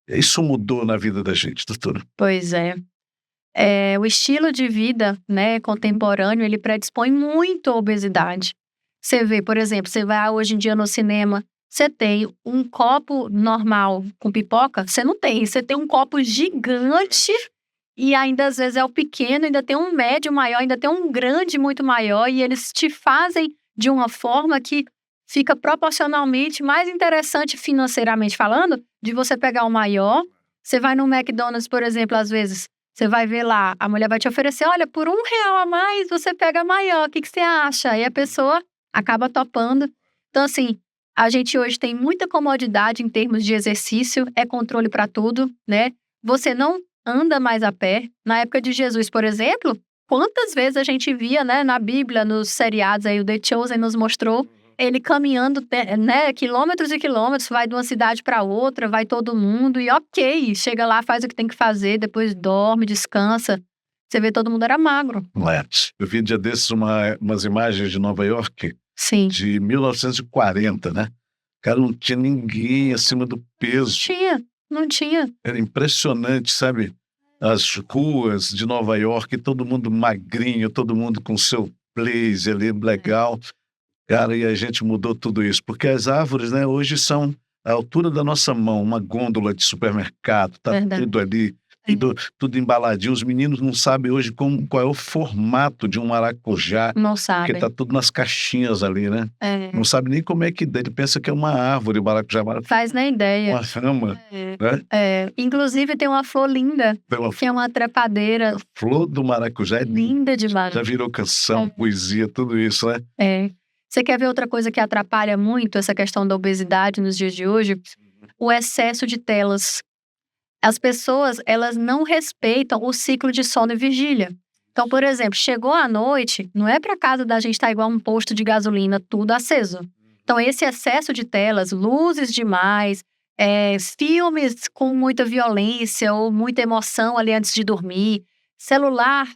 isso mudou na vida da gente, doutora? Pois é. O estilo de vida, né, contemporâneo, ele predispõe muito à obesidade. Você vê, por exemplo, você vai hoje em dia no cinema, você tem um copo normal com pipoca, você não tem, você tem um copo gigante e ainda às vezes é o pequeno, ainda tem um médio maior, ainda tem um grande muito maior e eles te fazem de uma forma que fica proporcionalmente mais interessante financeiramente falando, de você pegar o maior. Você vai no McDonald's, por exemplo, às vezes, você vai ver lá, a mulher vai te oferecer, olha, por R$ 1 a mais, você pega maior, o que você acha? Aí a pessoa acaba topando. Então, assim, a gente hoje tem muita comodidade em termos de exercício, é controle para tudo, né? Você não anda mais a pé. Na época de Jesus, por exemplo, quantas vezes a gente via, né, na Bíblia, nos seriados aí, o The Chosen nos mostrou ele caminhando, né, quilômetros e quilômetros, vai de uma cidade para outra, vai todo mundo e ok, chega lá, faz o que tem que fazer, depois dorme, descansa. Você vê, todo mundo era magro. Eu vi um dia desses umas imagens de Nova York, Sim. de 1940, né? Cara, não tinha ninguém acima do peso. Não tinha. Era impressionante, sabe? As ruas de Nova York, todo mundo magrinho, todo mundo com seu blazer ali, legal. Cara, e a gente mudou tudo isso, porque as árvores, né, hoje são a altura da nossa mão, uma gôndola de supermercado, tá Verdade. tudo ali, tudo embaladinho. Os meninos não sabem hoje qual é o formato de um maracujá, Não porque sabe. tá tudo nas caixinhas ali, né? É, Não sabe nem como é que ele pensa que é uma árvore, maracujá, faz nem ideia. uma rama, É. né? Inclusive tem uma flor linda, Tem uma que é uma trepadeira flor do maracujá, é linda, linda demais. já virou canção, poesia, tudo isso, né? Você quer ver outra coisa que atrapalha muito essa questão da obesidade nos dias de hoje? O excesso de telas. As pessoas, elas não respeitam o ciclo de sono e vigília. Então, por exemplo, chegou a noite, não é para casa da gente estar igual um posto de gasolina, tudo aceso. Então, esse excesso de telas, luzes demais, filmes com muita violência ou muita emoção ali antes de dormir, celular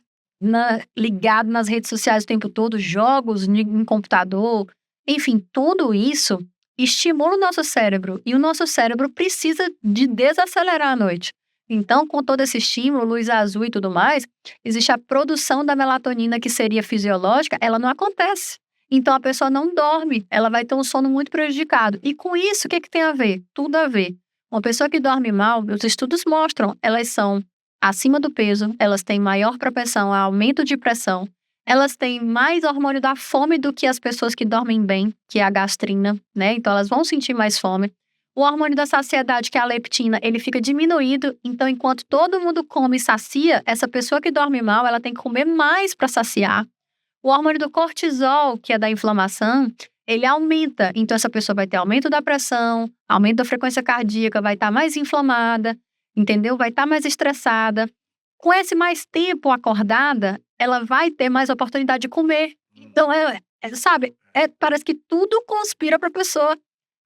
ligado nas redes sociais o tempo todo, jogos em computador, enfim, tudo isso estimula o nosso cérebro e o nosso cérebro precisa de desacelerar à noite. Então, com todo esse estímulo, luz azul e tudo mais, existe a produção da melatonina que seria fisiológica, ela não acontece. Então, a pessoa não dorme, ela vai ter um sono muito prejudicado. E com isso, o que tem a ver? Tudo a ver. Uma pessoa que dorme mal, os estudos mostram, elas são acima do peso, elas têm maior propensão a aumento de pressão, elas têm mais hormônio da fome do que as pessoas que dormem bem, que é a gastrina, né? Então, elas vão sentir mais fome. O hormônio da saciedade, que é a leptina, ele fica diminuído. Então, enquanto todo mundo come e sacia, essa pessoa que dorme mal, ela tem que comer mais para saciar. O hormônio do cortisol, que é da inflamação, ele aumenta. Então, essa pessoa vai ter aumento da pressão, aumento da frequência cardíaca, vai estar mais inflamada, entendeu? Vai estar mais estressada. Com esse mais tempo acordada, ela vai ter mais oportunidade de comer. Então, sabe, parece que tudo conspira para a pessoa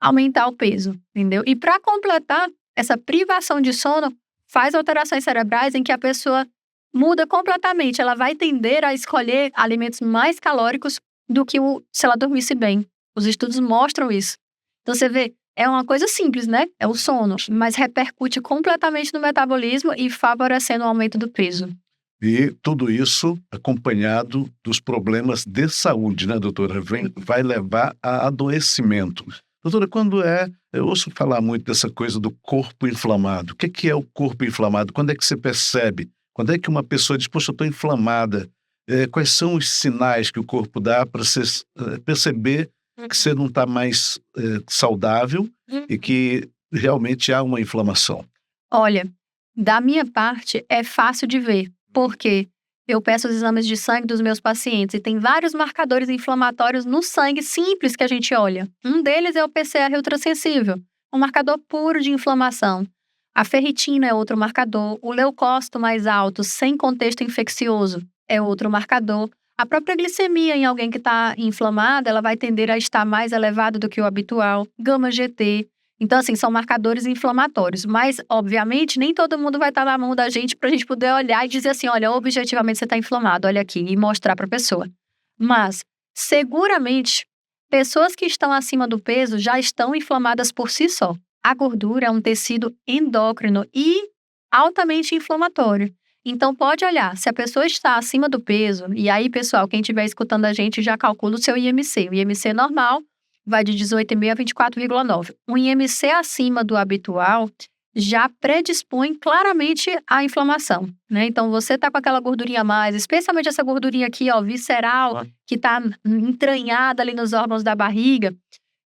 aumentar o peso, entendeu? E para completar, essa privação de sono faz alterações cerebrais em que a pessoa muda completamente. Ela vai tender a escolher alimentos mais calóricos, do que se ela dormisse bem. Os estudos mostram isso. Então você vê, é uma coisa simples, né? É o sono, mas repercute completamente no metabolismo e favorecendo o aumento do peso. E tudo isso acompanhado dos problemas de saúde, né, doutora? Vai levar a adoecimento. Doutora, eu ouço falar muito dessa coisa do corpo inflamado. O que é o corpo inflamado? Quando é que você percebe? Quando é que uma pessoa diz, poxa, eu estou inflamada? Quais são os sinais que o corpo dá para você perceber que você não está mais saudável e que realmente há uma inflamação? Olha, da minha parte, é fácil de ver. Porque eu peço os exames de sangue dos meus pacientes e tem vários marcadores inflamatórios no sangue simples que a gente olha. Um deles é o PCR ultrassensível, um marcador puro de inflamação. A ferritina é outro marcador, o leucócito mais alto, sem contexto infeccioso, é outro marcador. A própria glicemia em alguém que está inflamada, ela vai tender a estar mais elevada do que o habitual. Gama-GT. Então, assim, são marcadores inflamatórios. Mas, obviamente, nem todo mundo vai estar na mão da gente para a gente poder olhar e dizer assim, olha, objetivamente você está inflamado, olha aqui, e mostrar para a pessoa. Mas, seguramente, pessoas que estão acima do peso já estão inflamadas por si só. A gordura é um tecido endócrino e altamente inflamatório. Então, pode olhar, se a pessoa está acima do peso, e aí, pessoal, quem estiver escutando a gente já calcula o seu IMC. O IMC normal vai de 18,5 a 24,9. Um IMC acima do habitual já predispõe claramente à inflamação, né? Então, você tá com aquela gordurinha a mais, especialmente essa gordurinha aqui, ó, visceral, que tá entranhada ali nos órgãos da barriga,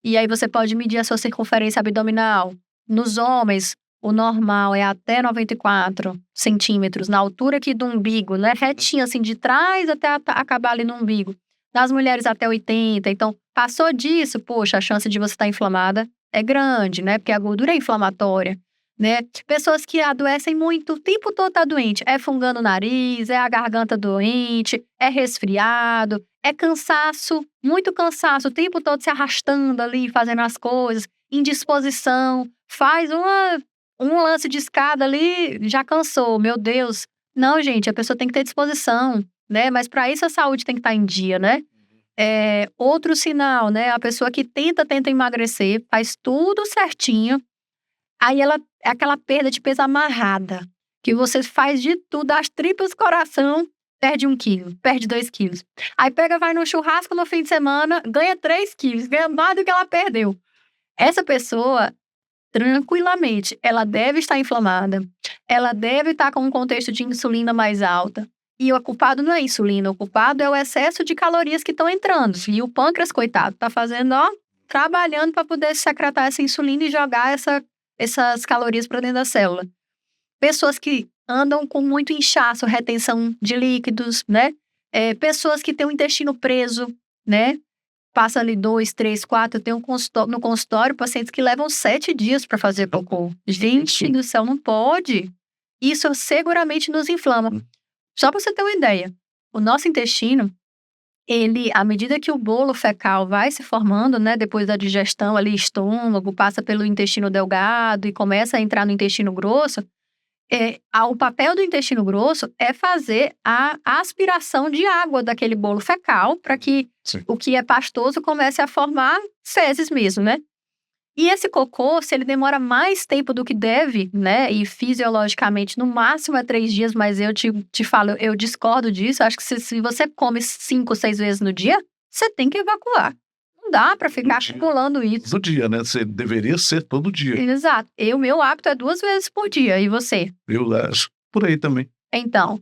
e aí você pode medir a sua circunferência abdominal. Nos homens, o normal é até 94 centímetros, na altura aqui do umbigo, né? Retinho, assim, de trás até acabar ali no umbigo. Das mulheres até 80, então, passou disso, poxa, a chance de você estar inflamada é grande, né? Porque a gordura é inflamatória, né? Pessoas que adoecem muito, o tempo todo tá doente. É fungando o nariz, é a garganta doente, é resfriado, é cansaço, muito cansaço, o tempo todo se arrastando ali, fazendo as coisas, indisposição, faz um lance de escada ali, já cansou, meu Deus. Não, gente, a pessoa tem que ter disposição, né? Mas para isso a saúde tem que estar em dia, né? Outro sinal, né? A pessoa que tenta emagrecer, faz tudo certinho, aí ela é aquela perda de peso amarrada, que você faz de tudo, as tripas do coração, perde 1 quilo, perde 2 quilos. Aí vai no churrasco no fim de semana, ganha 3 quilos, ganha mais do que ela perdeu. Essa pessoa, tranquilamente, ela deve estar inflamada, ela deve estar com um contexto de insulina mais alta. E o culpado não é a insulina, o culpado é o excesso de calorias que estão entrando. E o pâncreas, coitado, tá fazendo, trabalhando para poder secretar essa insulina e jogar essas calorias para dentro da célula. Pessoas que andam com muito inchaço, retenção de líquidos, né? Pessoas que têm o intestino preso, né? Passa ali 2, 3, 4, eu tenho no consultório pacientes que levam 7 dias para fazer cocô. Gente do céu, não pode. Isso seguramente nos inflama. Só para você ter uma ideia, o nosso intestino, à medida que o bolo fecal vai se formando, né, depois da digestão ali, estômago, passa pelo intestino delgado e começa a entrar no intestino grosso, o papel do intestino grosso é fazer a aspiração de água daquele bolo fecal para que o que é pastoso comece a formar fezes mesmo, né? E esse cocô, se ele demora mais tempo do que deve, né, e fisiologicamente no máximo é 3 dias, mas eu te falo, eu discordo disso, acho que se você come 5, 6 vezes no dia, você tem que evacuar. Não dá para ficar acumulando isso. Todo dia, né? Você deveria ser todo dia. Exato. Meu hábito é 2 vezes por dia, e você? Eu acho por aí também. Então,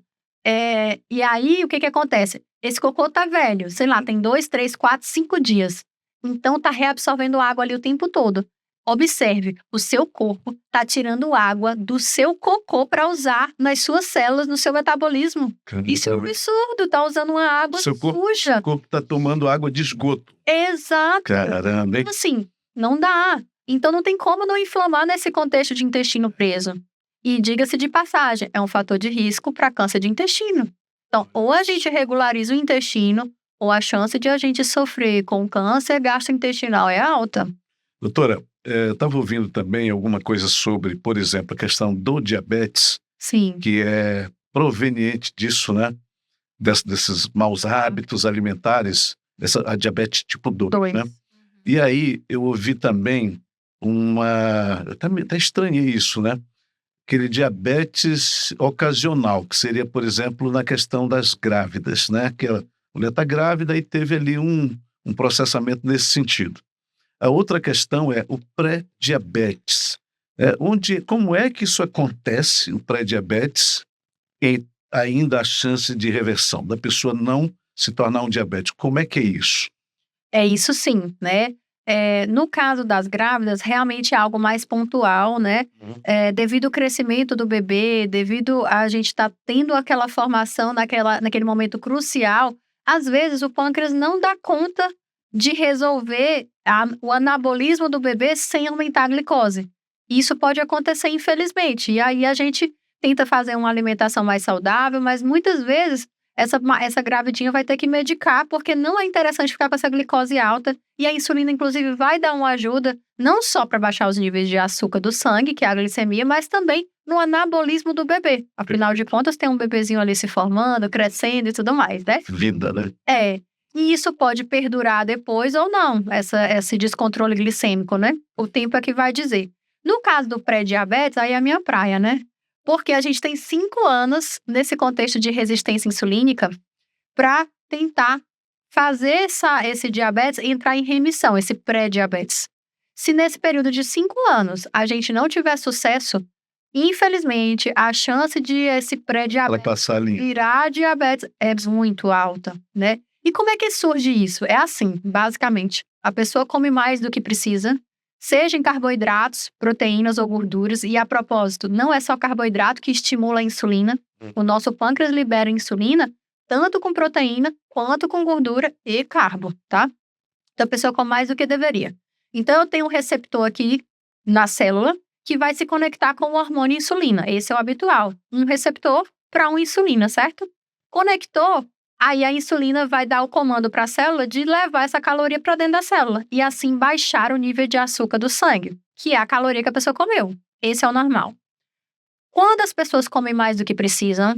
e aí o que acontece? Esse cocô tá velho, sei lá, tem 2, 3, 4, 5 dias. Então, tá reabsorvendo água ali o tempo todo. Observe, o seu corpo tá tirando água do seu cocô para usar nas suas células, no seu metabolismo. Caramba. Isso é um absurdo, tá usando uma água suja. O corpo tá tomando água de esgoto. Exato. Caramba, hein? Assim, não dá. Então, não tem como não inflamar nesse contexto de intestino preso. E diga-se de passagem, é um fator de risco para câncer de intestino. Então, ou a gente regulariza o intestino, ou a chance de a gente sofrer com câncer gastrointestinal é alta. Doutora, eu estava ouvindo também alguma coisa sobre, por exemplo, a questão do diabetes. Sim. Que é proveniente disso, né? Desses maus hábitos alimentares. a diabetes tipo 2, Dois. né? E aí eu ouvi também eu até estranhei isso, né? Aquele diabetes ocasional, que seria, por exemplo, na questão das grávidas, né? Que a mulher está grávida e teve ali um processamento nesse sentido. A outra questão é o pré-diabetes. Como é que isso acontece, o pré-diabetes, e ainda a chance de reversão, da pessoa não se tornar um diabético? Como é que é isso? É isso sim, né? No caso das grávidas, realmente é algo mais pontual, né? Devido ao crescimento do bebê, devido a gente estar tendo aquela formação naquele momento crucial, às vezes o pâncreas não dá conta de resolver o anabolismo do bebê sem aumentar a glicose. Isso pode acontecer, infelizmente. E aí a gente tenta fazer uma alimentação mais saudável, mas muitas vezes essa gravidinha vai ter que medicar, porque não é interessante ficar com essa glicose alta. E a insulina, inclusive, vai dar uma ajuda, não só para baixar os níveis de açúcar do sangue, que é a glicemia, mas também no anabolismo do bebê. Afinal de contas, tem um bebezinho ali se formando, crescendo e tudo mais, né? Vida, né? E isso pode perdurar depois ou não, esse descontrole glicêmico, né? O tempo é que vai dizer. No caso do pré-diabetes, aí é a minha praia, né? Porque a gente tem 5 anos nesse contexto de resistência insulínica para tentar fazer esse diabetes entrar em remissão, esse pré-diabetes. Se nesse período de 5 anos a gente não tiver sucesso, infelizmente, a chance de esse pré-diabetes virar diabetes é muito alta, né? E como é que surge isso? É assim, basicamente. A pessoa come mais do que precisa, seja em carboidratos, proteínas ou gorduras. E a propósito, não é só carboidrato que estimula a insulina. O nosso pâncreas libera insulina tanto com proteína quanto com gordura e carbo, tá? Então a pessoa come mais do que deveria. Então eu tenho um receptor aqui na célula que vai se conectar com o hormônio insulina. Esse é o habitual. Um receptor para uma insulina, certo? Conectou, aí a insulina vai dar o comando para a célula de levar essa caloria para dentro da célula e assim baixar o nível de açúcar do sangue, que é a caloria que a pessoa comeu. Esse é o normal. Quando as pessoas comem mais do que precisam,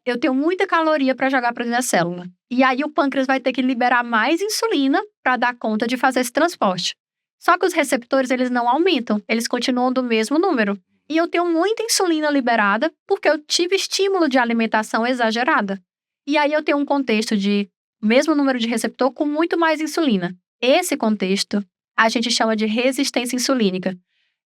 eu tenho muita caloria para jogar para dentro da célula. E aí o pâncreas vai ter que liberar mais insulina para dar conta de fazer esse transporte. Só que os receptores, eles não aumentam, eles continuam do mesmo número. E eu tenho muita insulina liberada porque eu tive estímulo de alimentação exagerada. E aí eu tenho um contexto de mesmo número de receptor com muito mais insulina. Esse contexto a gente chama de resistência insulínica.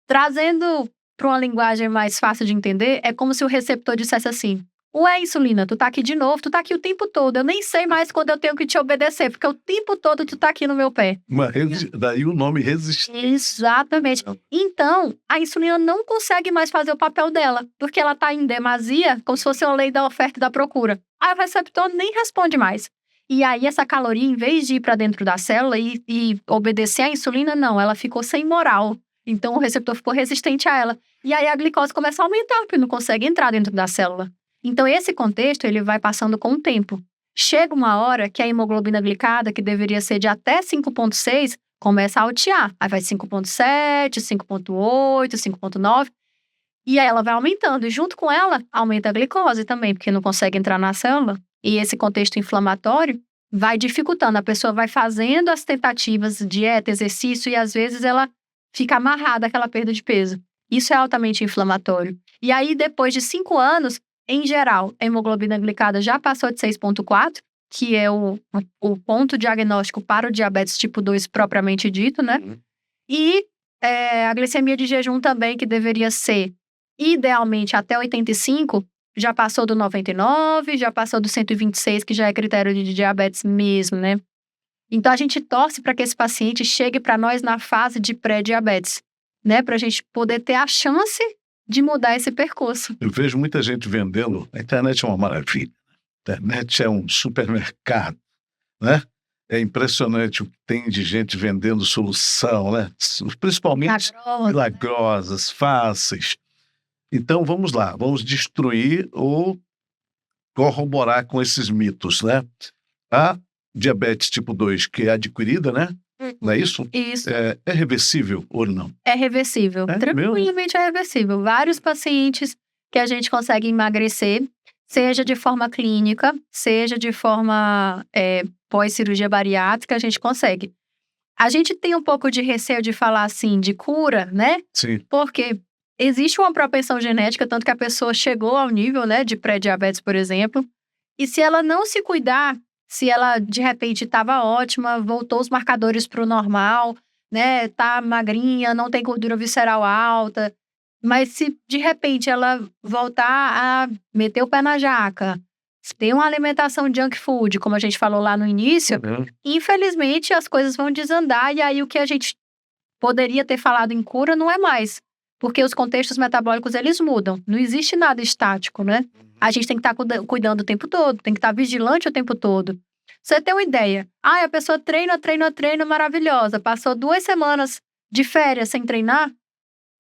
Trazendo para uma linguagem mais fácil de entender, é como se o receptor dissesse assim: ué, insulina, tu tá aqui de novo, tu tá aqui o tempo todo. Eu nem sei mais quando eu tenho que te obedecer, porque o tempo todo tu tá aqui no meu pé. Daí o nome resistência. Exatamente. Então, a insulina não consegue mais fazer o papel dela, porque ela tá em demasia, como se fosse uma lei da oferta e da procura. Aí o receptor nem responde mais. E aí essa caloria, em vez de ir para dentro da célula e obedecer à insulina, não, ela ficou sem moral. Então o receptor ficou resistente a ela. E aí a glicose começa a aumentar, porque não consegue entrar dentro da célula. Então, esse contexto, ele vai passando com o tempo. Chega uma hora que a hemoglobina glicada, que deveria ser de até 5,6, começa a altear. Aí vai 5,7, 5,8, 5,9. E aí ela vai aumentando. E junto com ela, aumenta a glicose também, porque não consegue entrar na célula. E esse contexto inflamatório vai dificultando. A pessoa vai fazendo as tentativas, dieta, exercício, e às vezes ela fica amarrada àquela perda de peso. Isso é altamente inflamatório. E aí, depois de 5 anos, em geral, a hemoglobina glicada já passou de 6,4, que é o ponto diagnóstico para o diabetes tipo 2 propriamente dito, né? E a glicemia de jejum também, que deveria ser idealmente até 85, já passou do 99, já passou do 126, que já é critério de diabetes mesmo, né? Então, a gente torce para que esse paciente chegue para nós na fase de pré-diabetes, né? Para a gente poder ter a chance de mudar esse percurso. Eu vejo muita gente vendendo. A internet é uma maravilha. A internet é um supermercado, né? É impressionante o que tem de gente vendendo solução, né? Principalmente milagrosas, fáceis. Então, vamos lá. Vamos destruir ou corroborar com esses mitos, né? A diabetes tipo 2, que é adquirida, né? Não é isso? Isso. É reversível ou não? É reversível. Tranquilamente é reversível. Vários pacientes que a gente consegue emagrecer, seja de forma clínica, seja de forma pós-cirurgia bariátrica, a gente consegue. A gente tem um pouco de receio de falar assim de cura, né? Sim. Porque existe uma propensão genética, tanto que a pessoa chegou ao nível, né, de pré-diabetes, por exemplo, e se ela não se cuidar, se ela de repente estava ótima, voltou os marcadores para o normal, né, tá magrinha, não tem gordura visceral alta, mas se de repente ela voltar a meter o pé na jaca, ter uma alimentação junk food, como a gente falou lá no início, infelizmente as coisas vão desandar e aí o que a gente poderia ter falado em cura não é mais. Porque os contextos metabólicos, eles mudam. Não existe nada estático, né? A gente tem que estar cuidando o tempo todo, tem que estar vigilante o tempo todo. Você tem uma ideia. A pessoa treina, maravilhosa. Passou 2 semanas de férias sem treinar,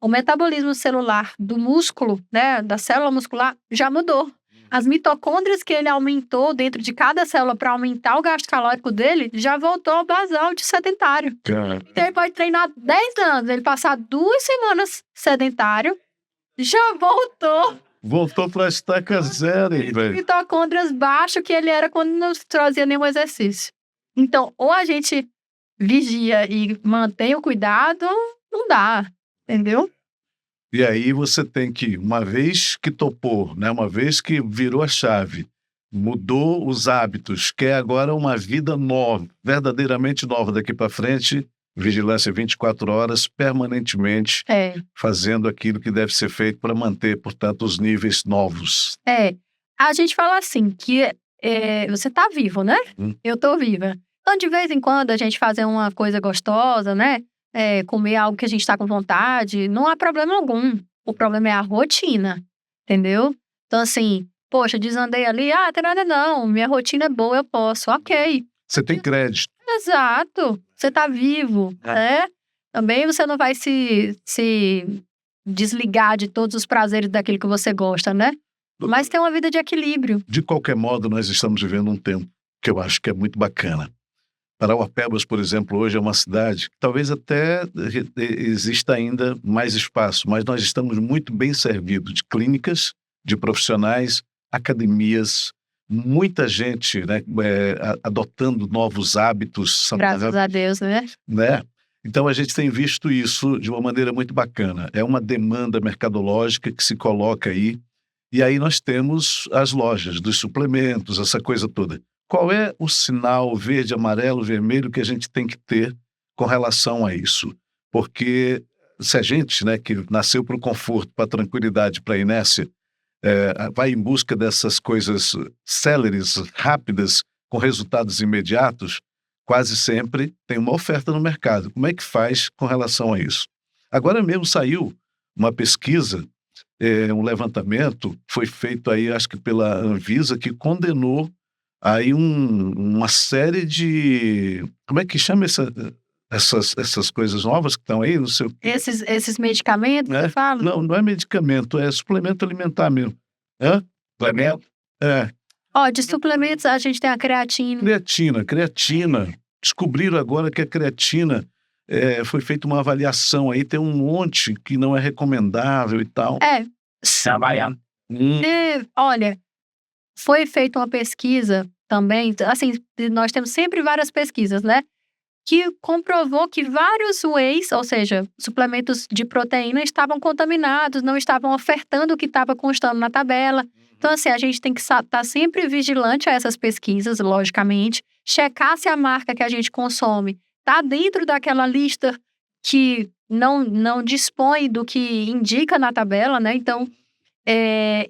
o metabolismo celular do músculo, né, da célula muscular, já mudou. As mitocôndrias que ele aumentou dentro de cada célula para aumentar o gasto calórico dele, já voltou ao basal de sedentário. Cara, Então, ele pode treinar 10 anos, ele passar 2 semanas sedentário, já voltou. voltou pra estaca zero, hein, velho? Mitocôndrias baixo que ele era quando não trazia nenhum exercício. Então, ou a gente vigia e mantém o cuidado, não dá, entendeu? E aí você tem que, uma vez que topou, né, uma vez que virou a chave, mudou os hábitos, quer agora uma vida nova, verdadeiramente nova daqui para frente, vigilância 24 horas, permanentemente, fazendo aquilo que deve ser feito para manter, portanto, os níveis novos. A gente fala assim, que você tá vivo, né? Eu tô viva. Então, de vez em quando, a gente fazer uma coisa gostosa, né? Comer algo que a gente tá com vontade, não há problema algum. O problema é a rotina, entendeu? Então, assim, poxa, desandei ali, tem nada não, minha rotina é boa, eu posso, ok. Você tem crédito. Exato, você tá vivo, né? Também você não vai se desligar de todos os prazeres daquilo que você gosta, né? Mas tem uma vida de equilíbrio. De qualquer modo, nós estamos vivendo um tempo que eu acho que é muito bacana. Parauapebas, por exemplo, hoje é uma cidade que talvez até exista ainda mais espaço, mas nós estamos muito bem servidos de clínicas, de profissionais, academias, muita gente, né, adotando novos hábitos. Graças a Deus, né? Então a gente tem visto isso de uma maneira muito bacana. É uma demanda mercadológica que se coloca aí, e aí nós temos as lojas dos suplementos, essa coisa toda. Qual é o sinal verde, amarelo, vermelho que a gente tem que ter com relação a isso? Porque se a gente, né, que nasceu para o conforto, para a tranquilidade, para a inércia, vai em busca dessas coisas céleres, rápidas, com resultados imediatos, quase sempre tem uma oferta no mercado. Como é que faz com relação a isso? Agora mesmo saiu uma pesquisa, um levantamento, foi feito aí, acho que pela Anvisa, que condenou aí uma série de... Como é que chama essas coisas novas que estão aí? Não sei o quê. Esses medicamentos, você fala? Não é medicamento, é suplemento alimentar mesmo. Suplemento? De suplementos, a gente tem a creatina. Creatina. Descobriram agora que a creatina, foi feita uma avaliação aí, tem um monte que não é recomendável e tal. Olha, foi feita uma pesquisa também, assim, nós temos sempre várias pesquisas, né? Que comprovou que vários wheys, ou seja, suplementos de proteína, estavam contaminados, não estavam ofertando o que estava constando na tabela. Então, assim, a gente tem que estar sempre vigilante a essas pesquisas, logicamente, checar se a marca que a gente consome está dentro daquela lista que não dispõe do que indica na tabela, né? Então,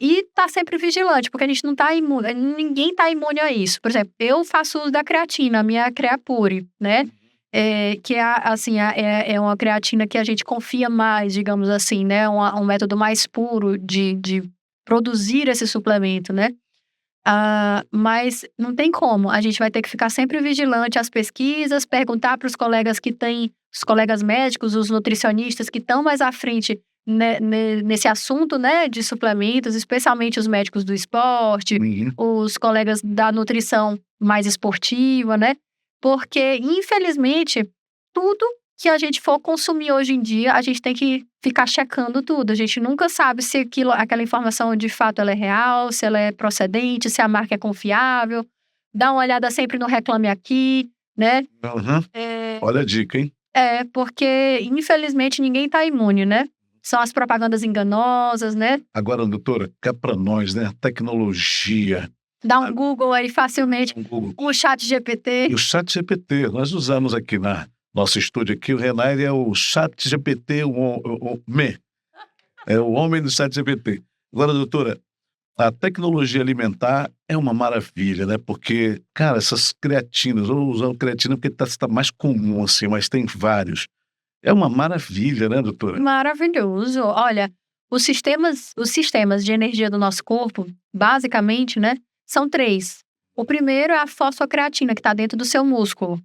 e tá sempre vigilante, porque a gente não tá imune, ninguém tá imune a isso. Por exemplo, eu faço uso da creatina, a minha Creapure, né? Que é uma creatina que a gente confia mais, digamos assim, né? Um método mais puro de produzir esse suplemento, né? Mas não tem como, a gente vai ter que ficar sempre vigilante às pesquisas, perguntar para os colegas os colegas médicos, os nutricionistas que estão mais à frente nesse assunto, né, de suplementos, especialmente os médicos do esporte, os colegas da nutrição mais esportiva, né? Porque, infelizmente, tudo que a gente for consumir hoje em dia, a gente tem que ficar checando tudo. A gente nunca sabe se aquela informação, de fato, ela é real, se ela é procedente, se a marca é confiável. dá uma olhada sempre no Reclame Aqui, né? Uhum. Olha a dica, hein? Porque infelizmente ninguém tá imune, né? São as propagandas enganosas, né? Agora, doutora, cá para nós, né? Tecnologia. Dá um Google aí facilmente, Um Google. o ChatGPT. E o ChatGPT, nós usamos aqui na nosso estúdio aqui, o Renaire é o ChatGPT, é o homem do ChatGPT. Agora, doutora, a tecnologia alimentar é uma maravilha, né? Porque, cara, essas creatinas, eu vou usar o creatina porque tá mais comum, assim, mas tem vários. É uma maravilha, né, doutora? Maravilhoso. Olha, os sistemas de energia do nosso corpo, basicamente, né, são 3. O primeiro é a fosfocreatina, que está dentro do seu músculo.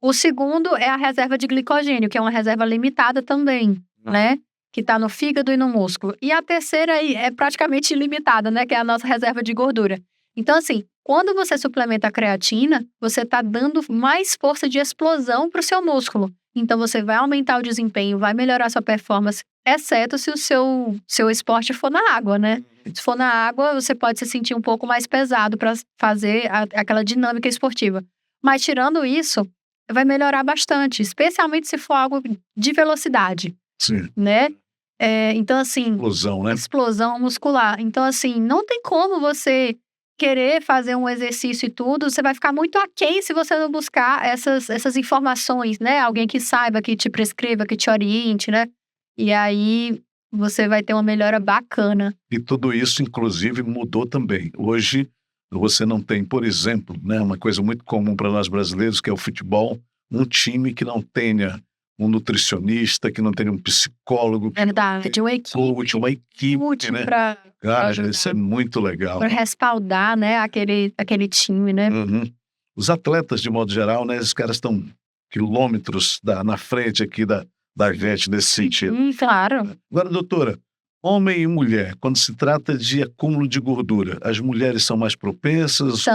O segundo é a reserva de glicogênio, que é uma reserva limitada também, né? Que está no fígado e no músculo. E a terceira aí é praticamente ilimitada, né? Que é a nossa reserva de gordura. Então, assim, quando você suplementa a creatina, você está dando mais força de explosão para o seu músculo. Então, você vai aumentar o desempenho, vai melhorar a sua performance, exceto se o seu esporte for na água, né? Se for na água, você pode se sentir um pouco mais pesado para fazer aquela dinâmica esportiva. Mas, tirando isso, vai melhorar bastante, especialmente se for algo de velocidade, Sim. né? Então, assim, Explosão, né? explosão muscular. Então, assim, não tem como você querer fazer um exercício e tudo, você vai ficar muito aquém se você não buscar essas informações, né? Alguém que saiba, que te prescreva, que te oriente, né? E aí você vai ter uma melhora bacana. E tudo isso, inclusive, mudou também. Hoje, você não tem, por exemplo, né, uma coisa muito comum para nós brasileiros, que é o futebol, um time que não tenha um nutricionista, que não tenha um psicólogo, Verdade, uma coach, uma equipe, né? para Cara, isso é muito legal. respaldar, né, aquele time, né? Uhum. Os atletas, de modo geral, né, esses caras estão quilômetros na frente aqui da gente nesse sentido. Claro. Agora, doutora, homem e mulher, quando se trata de acúmulo de gordura, as mulheres são mais propensas?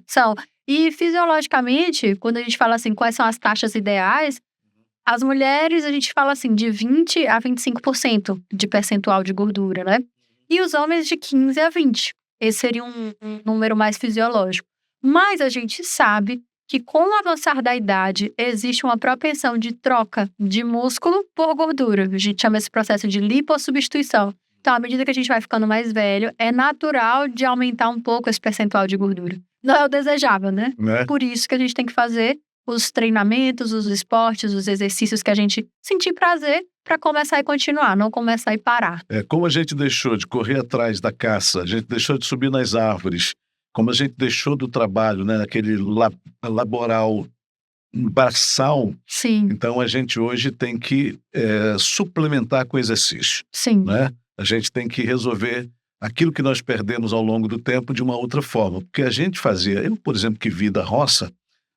São. E fisiologicamente, quando a gente fala assim, quais são as taxas ideais, as mulheres, a gente fala assim, de 20 a 25% de percentual de gordura, né? E os homens de 15 a 20. Esse seria um número mais fisiológico. Mas a gente sabe que com o avançar da idade, existe uma propensão de troca de músculo por gordura. A gente chama esse processo de lipossubstituição. Então, à medida que a gente vai ficando mais velho, é natural de aumentar um pouco esse percentual de gordura. Não é o desejável, né? Por isso que a gente tem que fazer os treinamentos, os esportes, os exercícios que a gente sentir prazer para começar e continuar, não começar e parar. Como a gente deixou de correr atrás da caça, a gente deixou de subir nas árvores, como a gente deixou do trabalho, né, aquele laboral braçal. Sim. Então a gente hoje tem que suplementar com exercício. Sim. Né? A gente tem que resolver aquilo que nós perdemos ao longo do tempo de uma outra forma. Porque a gente fazia, eu, por exemplo, que vi da roça,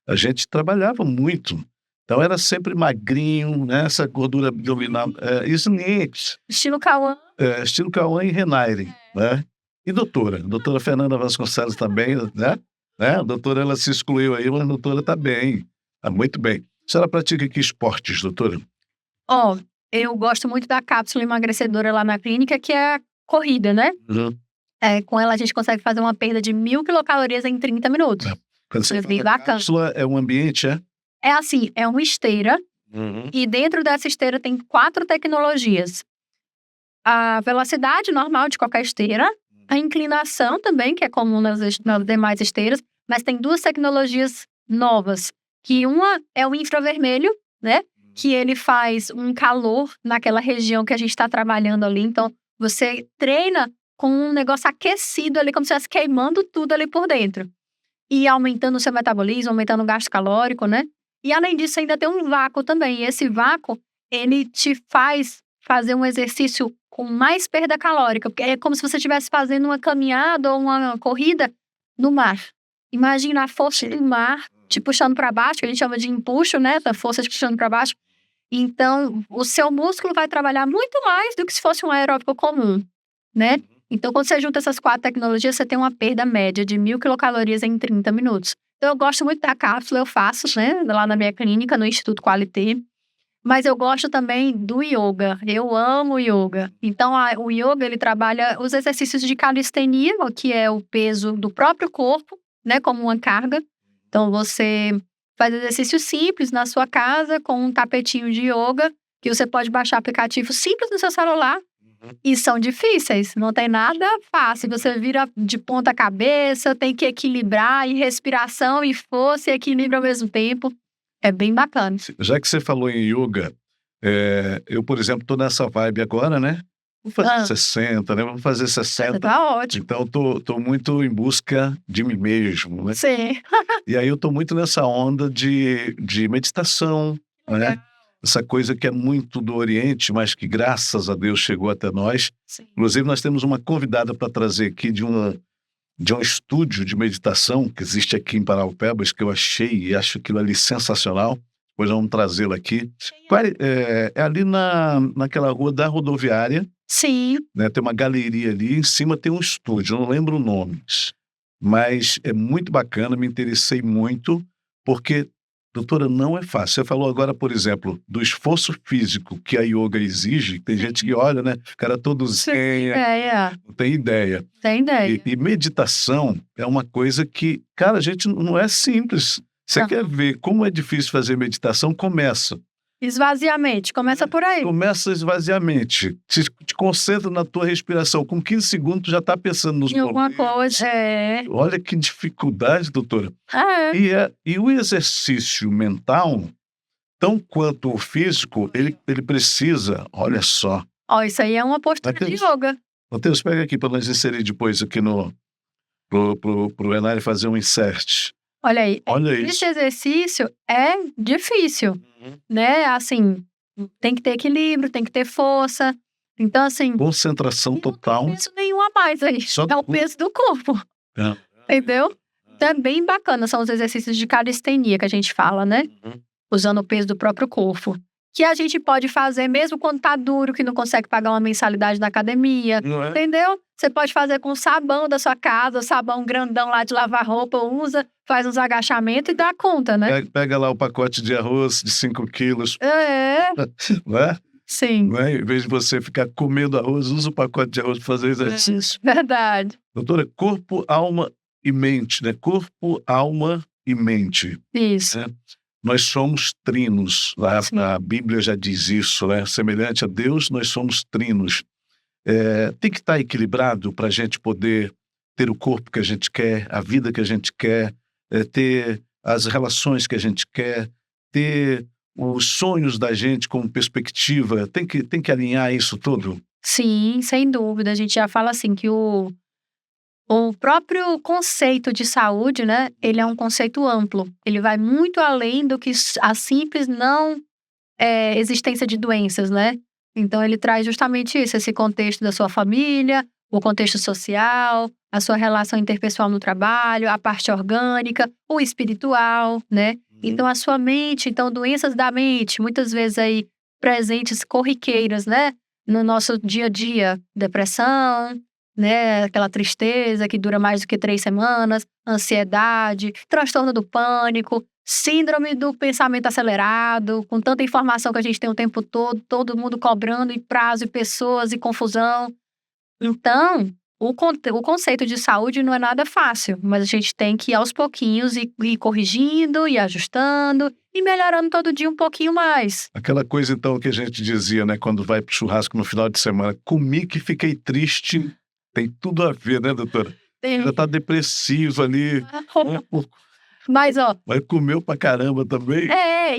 a gente trabalhava muito. Então era sempre magrinho, né? Essa gordura abdominal. Isso nem. Estilo Cauã. Estilo Cauã e Renaire. Né? E doutora Fernanda Vasconcelos também, né? A doutora, ela se excluiu aí, mas a doutora está bem. Está muito bem. A senhora pratica que esportes, doutora? Eu gosto muito da cápsula emagrecedora lá na clínica, que é a corrida, né? Uhum. Com ela a gente consegue fazer uma perda de 1.000 quilocalorias em 30 minutos. Quando você bem fala bacana. cápsula, é um ambiente, é? É assim, é uma esteira, e dentro dessa esteira tem 4 tecnologias. A velocidade normal de qualquer esteira, a inclinação também, que é comum nas demais esteiras, mas tem 2 tecnologias novas, que uma é o infravermelho, né? Que ele faz um calor naquela região que a gente está trabalhando ali. Então, você treina com um negócio aquecido ali, como se estivesse queimando tudo ali por dentro. E aumentando o seu metabolismo, aumentando o gasto calórico, né? E além disso, ainda tem um vácuo também. E esse vácuo, ele te faz fazer um exercício com mais perda calórica. Porque é como se você estivesse fazendo uma caminhada ou uma corrida no mar. Imagina a força do mar te puxando para baixo, que a gente chama de empuxo, né? A força te puxando para baixo. Então, o seu músculo vai trabalhar muito mais do que se fosse um aeróbico comum, né? Então, quando você junta essas 4 tecnologias, você tem uma perda média de 1.000 quilocalorias em 30 minutos. Então, eu gosto muito da cápsula, eu faço, né? Lá na minha clínica, no Instituto Qualité. Mas eu gosto também do yoga. Eu amo yoga. Então, o yoga, ele trabalha os exercícios de calistenia, que é o peso do próprio corpo, né, como uma carga. Então, você faz exercícios simples na sua casa com um tapetinho de yoga, que você pode baixar aplicativo simples no seu celular. E são difíceis, não tem nada fácil. Você vira de ponta cabeça, tem que equilibrar, e respiração, e força, e equilíbrio ao mesmo tempo. É bem bacana. Já que você falou em yoga, eu, por exemplo, tô nessa vibe agora, né? Vou fazer 60, né? Vamos fazer 60. Tá ótimo. Então, tô muito em busca de mim mesmo, né? Sim. E aí eu tô muito nessa onda de meditação, né? Essa coisa que é muito do Oriente, mas que graças a Deus chegou até nós. Sim. Inclusive, nós temos uma convidada para trazer aqui de um estúdio de meditação que existe aqui em Paraupebas, que eu achei e acho aquilo ali sensacional. Depois vamos trazê-la aqui. É ali naquela rua da rodoviária, Sim. né? Tem uma galeria ali, em cima tem um estúdio, eu não lembro o nome. Mas é muito bacana, me interessei muito, porque, doutora, não é fácil. Você falou agora, por exemplo, do esforço físico que a yoga exige. Tem gente que olha, né? O cara todo zen, não tem ideia. Tem ideia. E meditação é uma coisa que, cara, a gente não é simples. Você quer ver como é difícil fazer meditação? Começa. Esvaziamente, começa por aí. Começa esvaziamente. Te concentra na tua respiração. Com 15 segundos, tu já está pensando nos Em alguma movimentos. coisa, Olha que dificuldade, doutora. E o exercício mental, tão quanto o físico, ele precisa, olha só. Ó, isso aí é uma postura de yoga. Matheus, pega aqui para nós inserir depois aqui pro Enari fazer um insert. Olha aí, Olha esse isso. exercício é difícil, né? Assim, tem que ter equilíbrio, tem que ter força. Então, assim, Concentração total. não tem peso nenhum a mais aí. É o peso do corpo. Entendeu? Então, é bem bacana. São os exercícios de calistenia que a gente fala, né? Usando o peso do próprio corpo. Que a gente pode fazer mesmo quando tá duro, que não consegue pagar uma mensalidade na academia. Não é? Entendeu? Você pode fazer com o sabão da sua casa, o sabão grandão lá de lavar roupa, usa, faz uns agachamentos e dá conta, né? Pega lá o pacote de arroz de 5 quilos. Não é? Sim. Não é? Em vez de você ficar comendo arroz, usa o pacote de arroz para fazer exercício. Verdade. Doutora, corpo, alma e mente, né? Corpo, alma e mente. Isso. Né? Nós somos trinos. A Bíblia já diz isso, né? Semelhante a Deus, nós somos trinos. Tem que estar equilibrado para a gente poder ter o corpo que a gente quer, a vida que a gente quer, ter as relações que a gente quer, ter os sonhos da gente como perspectiva. Tem que alinhar isso tudo? Sim, sem dúvida. A gente já fala assim que o próprio conceito de saúde, né? Ele é um conceito amplo. Ele vai muito além do que a simples não existência de doenças, né? Então, ele traz justamente isso, esse contexto da sua família, o contexto social, a sua relação interpessoal no trabalho, a parte orgânica, o espiritual, né? Então, a sua mente, então, doenças da mente, muitas vezes aí presentes corriqueiras, né? No nosso dia a dia, depressão, né? Aquela tristeza que dura mais do que 3 semanas, ansiedade, transtorno do pânico, síndrome do pensamento acelerado, com tanta informação que a gente tem o tempo todo mundo cobrando em prazo e pessoas e confusão. Então, o conceito de saúde não é nada fácil, mas a gente tem que ir aos pouquinhos ir corrigindo, ir ajustando e melhorando todo dia um pouquinho mais. Aquela coisa, então, que a gente dizia, né, quando vai pro churrasco no final de semana, comi que fiquei triste, tem tudo a ver, né, doutora? Já tá depressivo ali. Mas, ó... Mas comeu pra caramba também.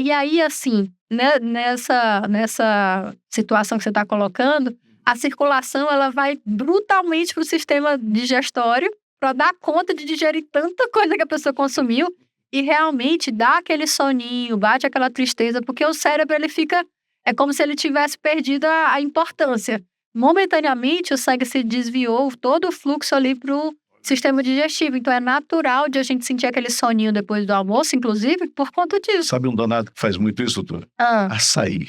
E aí, assim, né, nessa situação que você tá colocando, a circulação, ela vai brutalmente pro sistema digestório para dar conta de digerir tanta coisa que a pessoa consumiu e realmente dá aquele soninho, bate aquela tristeza, porque o cérebro, ele fica... É como se ele tivesse perdido a importância. Momentaneamente, o sangue se desviou, todo o fluxo ali pro sistema digestivo. Então, é natural de a gente sentir aquele soninho depois do almoço, inclusive, por conta disso. Sabe um danado que faz muito isso, doutora? Açaí.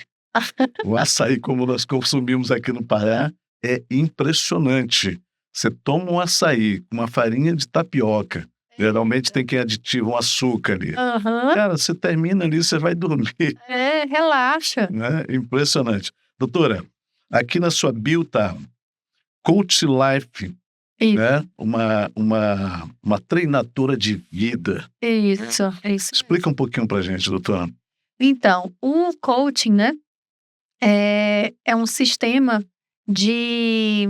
O açaí, como nós consumimos aqui no Pará, é impressionante. Você toma um açaí com uma farinha de tapioca, geralmente tem que aditiva um açúcar ali. Cara, você termina ali, você vai dormir. Relaxa. Né? Impressionante. Doutora, aqui na sua bio tá Coach Life Isso, né? Uma treinadora de vida. isso. Explica um pouquinho pra gente, doutora. Então, o coaching, né, é um sistema de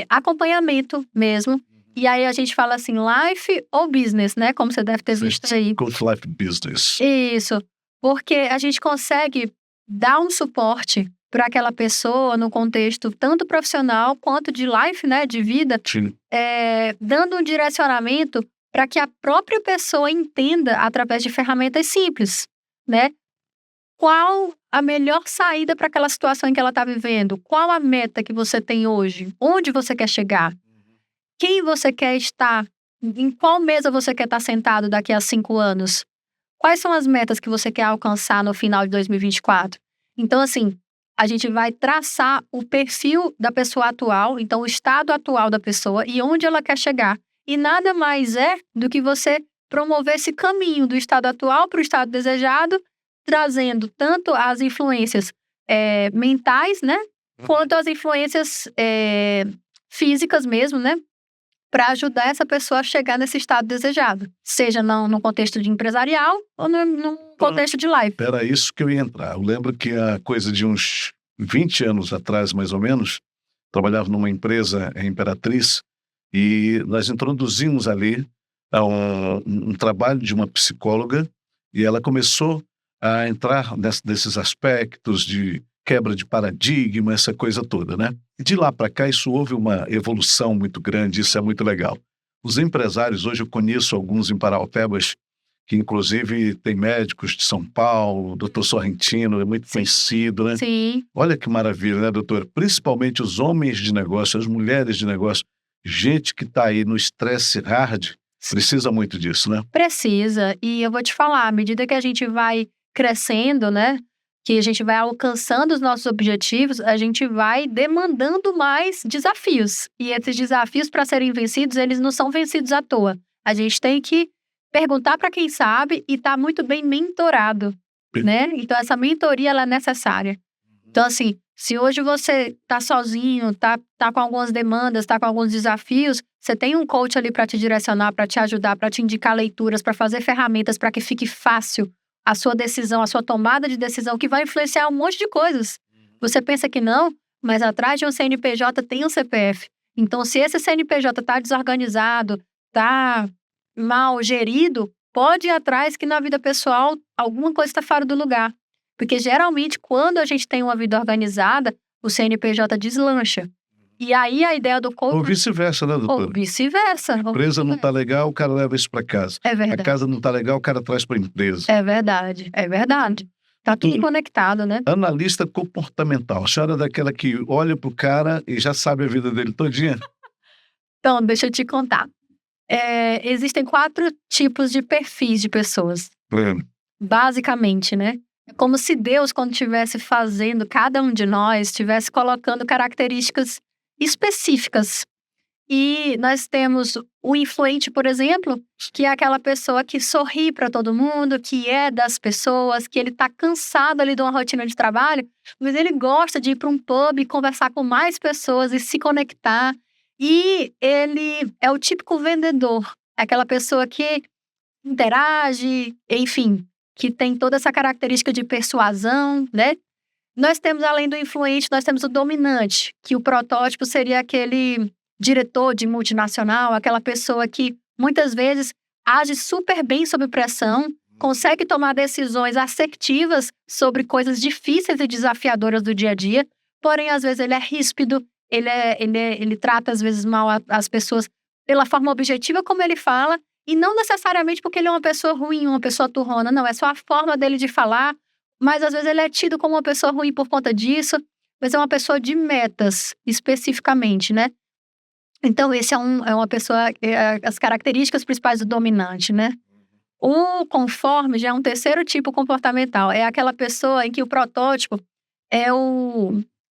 acompanhamento mesmo. E aí a gente fala assim, life ou business, né? Como você deve ter visto aí. Coach Life Business. Isso, porque a gente consegue dar um suporte para aquela pessoa no contexto tanto profissional quanto de life, né, de vida, Sim. dando um direcionamento para que a própria pessoa entenda através de ferramentas simples, né? Qual a melhor saída para aquela situação em que ela está vivendo? Qual a meta que você tem hoje? Onde você quer chegar? Quem você quer estar? Em qual mesa você quer estar sentado daqui a 5 anos? Quais são as metas que você quer alcançar no final de 2024? Então, assim, a gente vai traçar o perfil da pessoa atual, então o estado atual da pessoa e onde ela quer chegar. E nada mais é do que você promover esse caminho do estado atual para o estado desejado, trazendo tanto as influências mentais, né? Quanto as influências físicas mesmo, né? Para ajudar essa pessoa a chegar nesse estado desejado. Seja no contexto de empresarial ou no contexto de life. Era isso que eu ia entrar. Eu lembro que a coisa de uns 20 anos atrás, mais ou menos, trabalhava numa empresa em Imperatriz e nós introduzimos ali um trabalho de uma psicóloga e ela começou a entrar nesses aspectos de quebra de paradigma, essa coisa toda, né? E de lá para cá isso houve uma evolução muito grande, isso é muito legal. Os empresários, hoje eu conheço alguns em Parauapebas, que inclusive tem médicos de São Paulo, o doutor Sorrentino, é muito conhecido, né? Sim, Olha que maravilha, né, doutor? Principalmente os homens de negócio, as mulheres de negócio, gente que está aí no estresse hard, precisa muito disso, né? precisa. E eu vou te falar, à medida que a gente vai crescendo, né? Que a gente vai alcançando os nossos objetivos, a gente vai demandando mais desafios. E esses desafios, para serem vencidos, eles não são vencidos à toa. A gente tem que perguntar para quem sabe e estar muito bem mentorado, né? Então, essa mentoria, ela é necessária. Então, assim, se hoje você tá sozinho, tá com algumas demandas, tá com alguns desafios, você tem um coach ali para te direcionar, para te ajudar, para te indicar leituras, para fazer ferramentas para que fique fácil a sua decisão, a sua tomada de decisão, que vai influenciar um monte de coisas. Você pensa que não, mas atrás de um CNPJ tem um CPF. Então, se esse CNPJ tá desorganizado, tá mal gerido, pode ir atrás que na vida pessoal alguma coisa está fora do lugar. Porque geralmente, quando a gente tem uma vida organizada, o CNPJ deslancha. E aí a ideia do Ou coach. vice-versa, né, Ou doutora? vice-versa. A empresa não está legal, o cara leva isso para casa. É A verdade. casa não está legal, o cara traz para a empresa. É verdade. É verdade. Tá tudo conectado, né? Analista comportamental. A senhora é daquela que olha pro cara e já sabe a vida dele todinha? Então, deixa eu te contar. Existem 4 tipos de perfis de pessoas, basicamente, né? É como se Deus, quando estivesse fazendo cada um de nós, estivesse colocando características específicas. E nós temos o influente, por exemplo, que é aquela pessoa que sorri para todo mundo, que é das pessoas, que ele tá cansado ali de uma rotina de trabalho, mas ele gosta de ir para um pub e conversar com mais pessoas e se conectar. E ele é o típico vendedor, é aquela pessoa que interage, enfim, que tem toda essa característica de persuasão, né? Nós temos, além do influente, nós temos o dominante, que o protótipo seria aquele diretor de multinacional, aquela pessoa que muitas vezes age super bem sob pressão, consegue tomar decisões assertivas sobre coisas difíceis e desafiadoras do dia a dia, porém, às vezes, ele é ríspido, ele trata, às vezes, mal as pessoas pela forma objetiva como ele fala, e não necessariamente porque ele é uma pessoa ruim, uma pessoa turrona, não, é só a forma dele de falar, mas às vezes ele é tido como uma pessoa ruim por conta disso, mas é uma pessoa de metas, especificamente, né? Então, esse é uma pessoa, as características principais do dominante, né? O conforme já é um terceiro tipo comportamental, é aquela pessoa em que o protótipo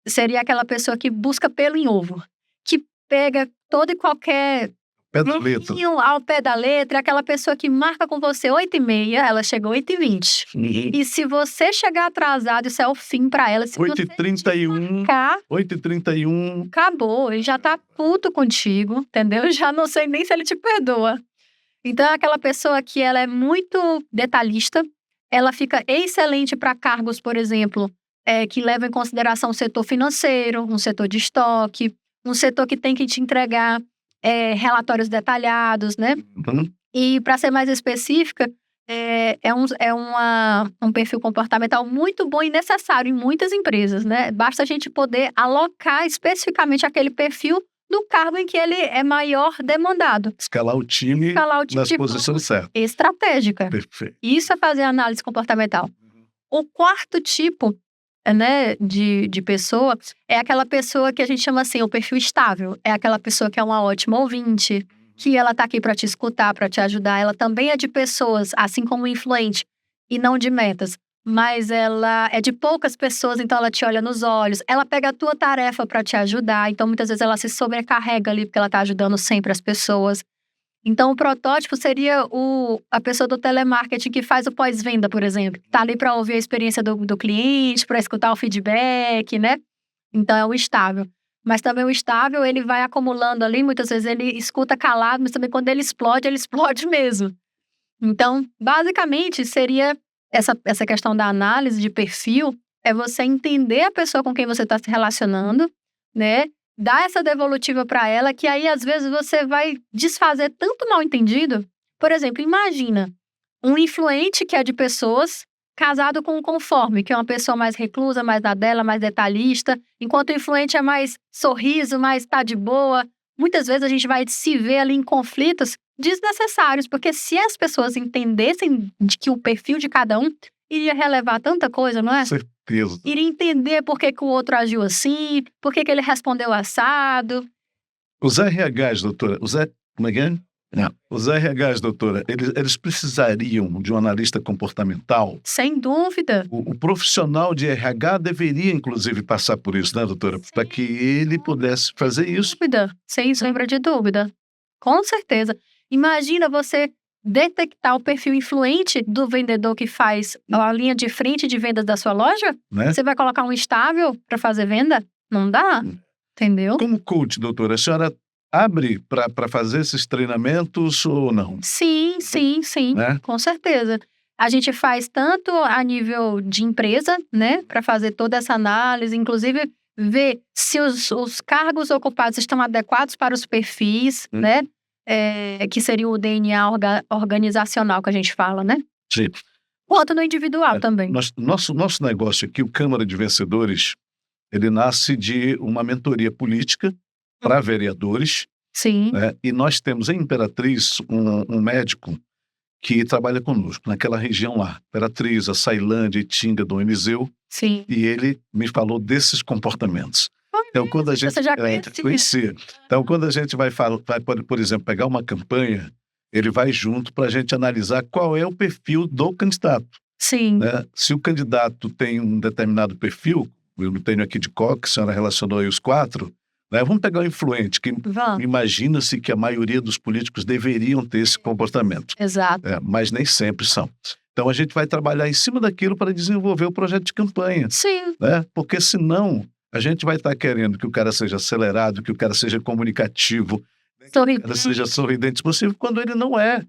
seria aquela pessoa que busca pelo em ovo, que pega todo e qualquer Pé da letra. Ao pé da letra, aquela pessoa que marca com você 8h30, ela chegou 8h20. E se você chegar atrasado, isso é o fim pra ela. Se 8h31, 8h31. Acabou, ele já tá puto contigo, entendeu? Já não sei nem se ele te perdoa. Então, é aquela pessoa que ela é muito detalhista, ela fica excelente para cargos, por exemplo, que levam em consideração o setor financeiro, um setor de estoque, um setor que tem que te entregar relatórios detalhados, né? E, para ser mais específica, um perfil comportamental muito bom e necessário em muitas empresas, né? Basta a gente poder alocar especificamente aquele perfil no cargo em que ele é maior demandado. Escalar o time nas posições certas. Estratégica. Perfeito. Isso é fazer análise comportamental. O quarto tipo, né, de pessoa é aquela pessoa que a gente chama assim, o perfil estável. É aquela pessoa que é uma ótima ouvinte, que ela tá aqui para te escutar, para te ajudar. Ela também é de pessoas, assim como influente, e não de metas. Mas ela é de poucas pessoas, então ela te olha nos olhos. Ela pega a tua tarefa para te ajudar. Então, muitas vezes, ela se sobrecarrega ali, porque ela tá ajudando sempre as pessoas. Então, o protótipo seria a pessoa do telemarketing que faz o pós-venda, por exemplo. Tá ali para ouvir a experiência do cliente, para escutar o feedback, né? Então, é o estável. Mas também o estável, ele vai acumulando ali. Muitas vezes, ele escuta calado, mas também quando ele explode mesmo. Então, basicamente, seria essa questão da análise de perfil, é você entender a pessoa com quem você está se relacionando, né? Dar essa devolutiva para ela, que aí, às vezes, você vai desfazer tanto mal entendido. Por exemplo, imagina um influente que é de pessoas casado com um conforme, que é uma pessoa mais reclusa, mais na dela, mais detalhista, enquanto o influente é mais sorriso, mais tá de boa. Muitas vezes a gente vai se ver ali em conflitos desnecessários, porque se as pessoas entendessem de que o perfil de cada um iria relevar tanta coisa, não é? Certeza. Iria entender por que o outro agiu assim, por que ele respondeu assado. Os RHs, doutora, como é que é? Não. Os RHs, doutora, eles precisariam de um analista comportamental? Sem dúvida. O profissional de RH deveria, inclusive, passar por isso, né, doutora? Para que ele pudesse fazer isso. Sem sombra de dúvida. Com certeza. Imagina você detectar o perfil influente do vendedor que faz a linha de frente de vendas da sua loja? Né? Você vai colocar um estável para fazer venda? Não dá. Entendeu? Como coach, doutora, a senhora abre para fazer esses treinamentos ou não? Sim, Né? com certeza. A gente faz tanto a nível de empresa, né, para fazer toda essa análise, inclusive ver se os cargos ocupados estão adequados para os perfis, né, que seria o DNA organizacional que a gente fala, né? Sim. Quanto no individual também. Nosso negócio aqui, o Câmara de Vencedores, ele nasce de uma mentoria política para vereadores. Sim. Né? E nós temos em Imperatriz um médico que trabalha conosco, naquela região lá. Imperatriz, Açailândia, Itinga, Dom Eliseu. Sim. E ele me falou desses comportamentos. Então, quando a gente... Você já conhecia. Então, quando a gente vai, por exemplo, pegar uma campanha, ele vai junto para a gente analisar qual é o perfil do candidato. Sim. Né? Se o candidato tem um determinado perfil, eu não tenho aqui de cor, que a senhora relacionou aí os 4, né? Vamos pegar o influente, que imagina-se que a maioria dos políticos deveriam ter esse comportamento. Exato. Mas nem sempre são. Então, a gente vai trabalhar em cima daquilo para desenvolver o projeto de campanha. Sim. Né? Porque senão, a gente vai estar querendo que o cara seja acelerado, que o cara seja comunicativo, que o cara seja sorridente possível, quando ele não é.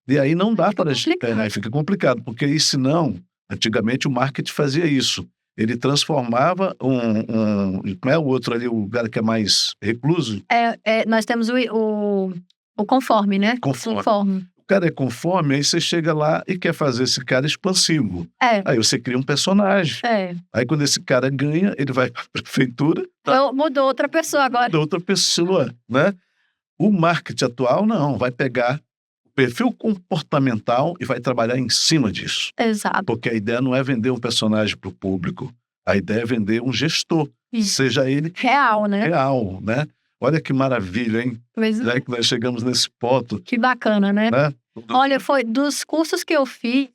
E aí não dá para... Aí fica complicado, porque aí, senão, antigamente o marketing fazia isso. Ele transformava como é o outro ali, o cara que é mais recluso? Nós temos o conforme, né? Conforme. O cara é conforme, aí você chega lá e quer fazer esse cara expansivo. Aí você cria um personagem. Aí quando esse cara ganha, ele vai para a prefeitura. Mudou outra pessoa agora. Mudou outra pessoa, né? O marketing atual, não, vai pegar o perfil comportamental e vai trabalhar em cima disso. Exato. Porque a ideia não é vender um personagem para o público. A ideia é vender um gestor. Seja ele... Real, né? Real, né? Olha que maravilha, hein? Já que nós chegamos nesse ponto. Que bacana, né? Olha, foi dos cursos que eu fiz,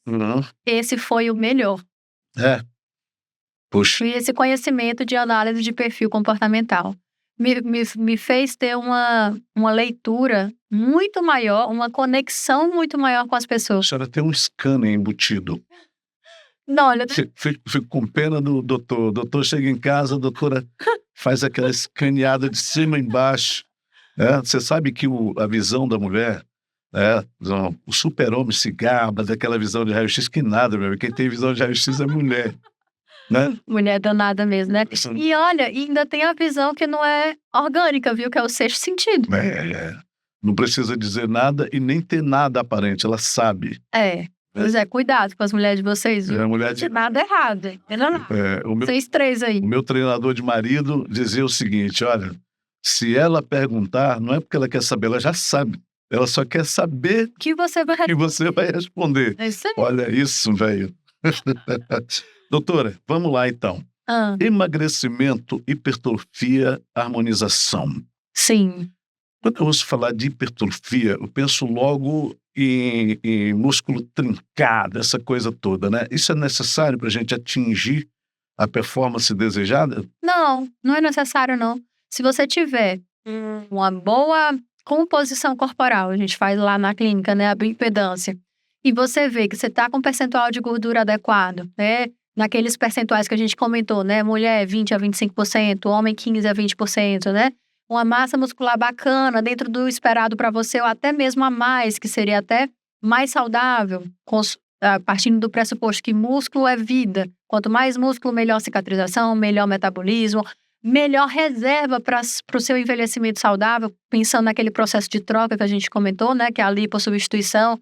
esse foi o melhor. Puxa. E esse conhecimento de análise de perfil comportamental. me fez ter uma leitura muito maior, uma conexão muito maior com as A pessoas. senhora tem um scanner embutido. Não, olha, Fico com pena do doutor. O doutor chega em casa, a doutora faz aquela escaneada de cima e embaixo. Você sabe que a visão da mulher, o super-homem se gaba daquela visão de raio-x, que nada, meu. Quem tem visão de raio-x é mulher, né? mulher danada mesmo, né? E olha, ainda tem a visão que não é orgânica, viu? Que é o sexto sentido. Não precisa dizer nada e nem ter nada aparente, ela sabe. Pois cuidado com as mulheres de vocês, viu? A mulher Não tem nada errado, hein? Vocês três aí. O meu treinador de marido dizia o seguinte: olha, se ela perguntar, não é porque ela quer saber, ela já sabe. Ela só quer saber Que você vai que você vai responder. É isso aí. Olha isso, velho. Doutora, vamos lá então. Emagrecimento, hipertrofia, harmonização. Sim. Quando eu ouço falar de hipertrofia, eu penso logo em músculo trincado, essa coisa toda, né? Isso é necessário para a gente atingir a performance desejada? Não é necessário, não. Se você tiver uma boa composição corporal, a gente faz lá na clínica, né, a bioimpedância, e você vê que você está com um percentual de gordura adequado, né, naqueles percentuais que a gente comentou, né, mulher 20 a 25%, homem 15 a 20%, né, uma massa muscular bacana dentro do esperado para você, ou até mesmo a mais, que seria até mais saudável, partindo do pressuposto que músculo é vida. Quanto mais músculo, melhor cicatrização, melhor metabolismo, melhor reserva para o seu envelhecimento saudável, pensando naquele processo de troca que a gente comentou, né, que é a lipossubstituição.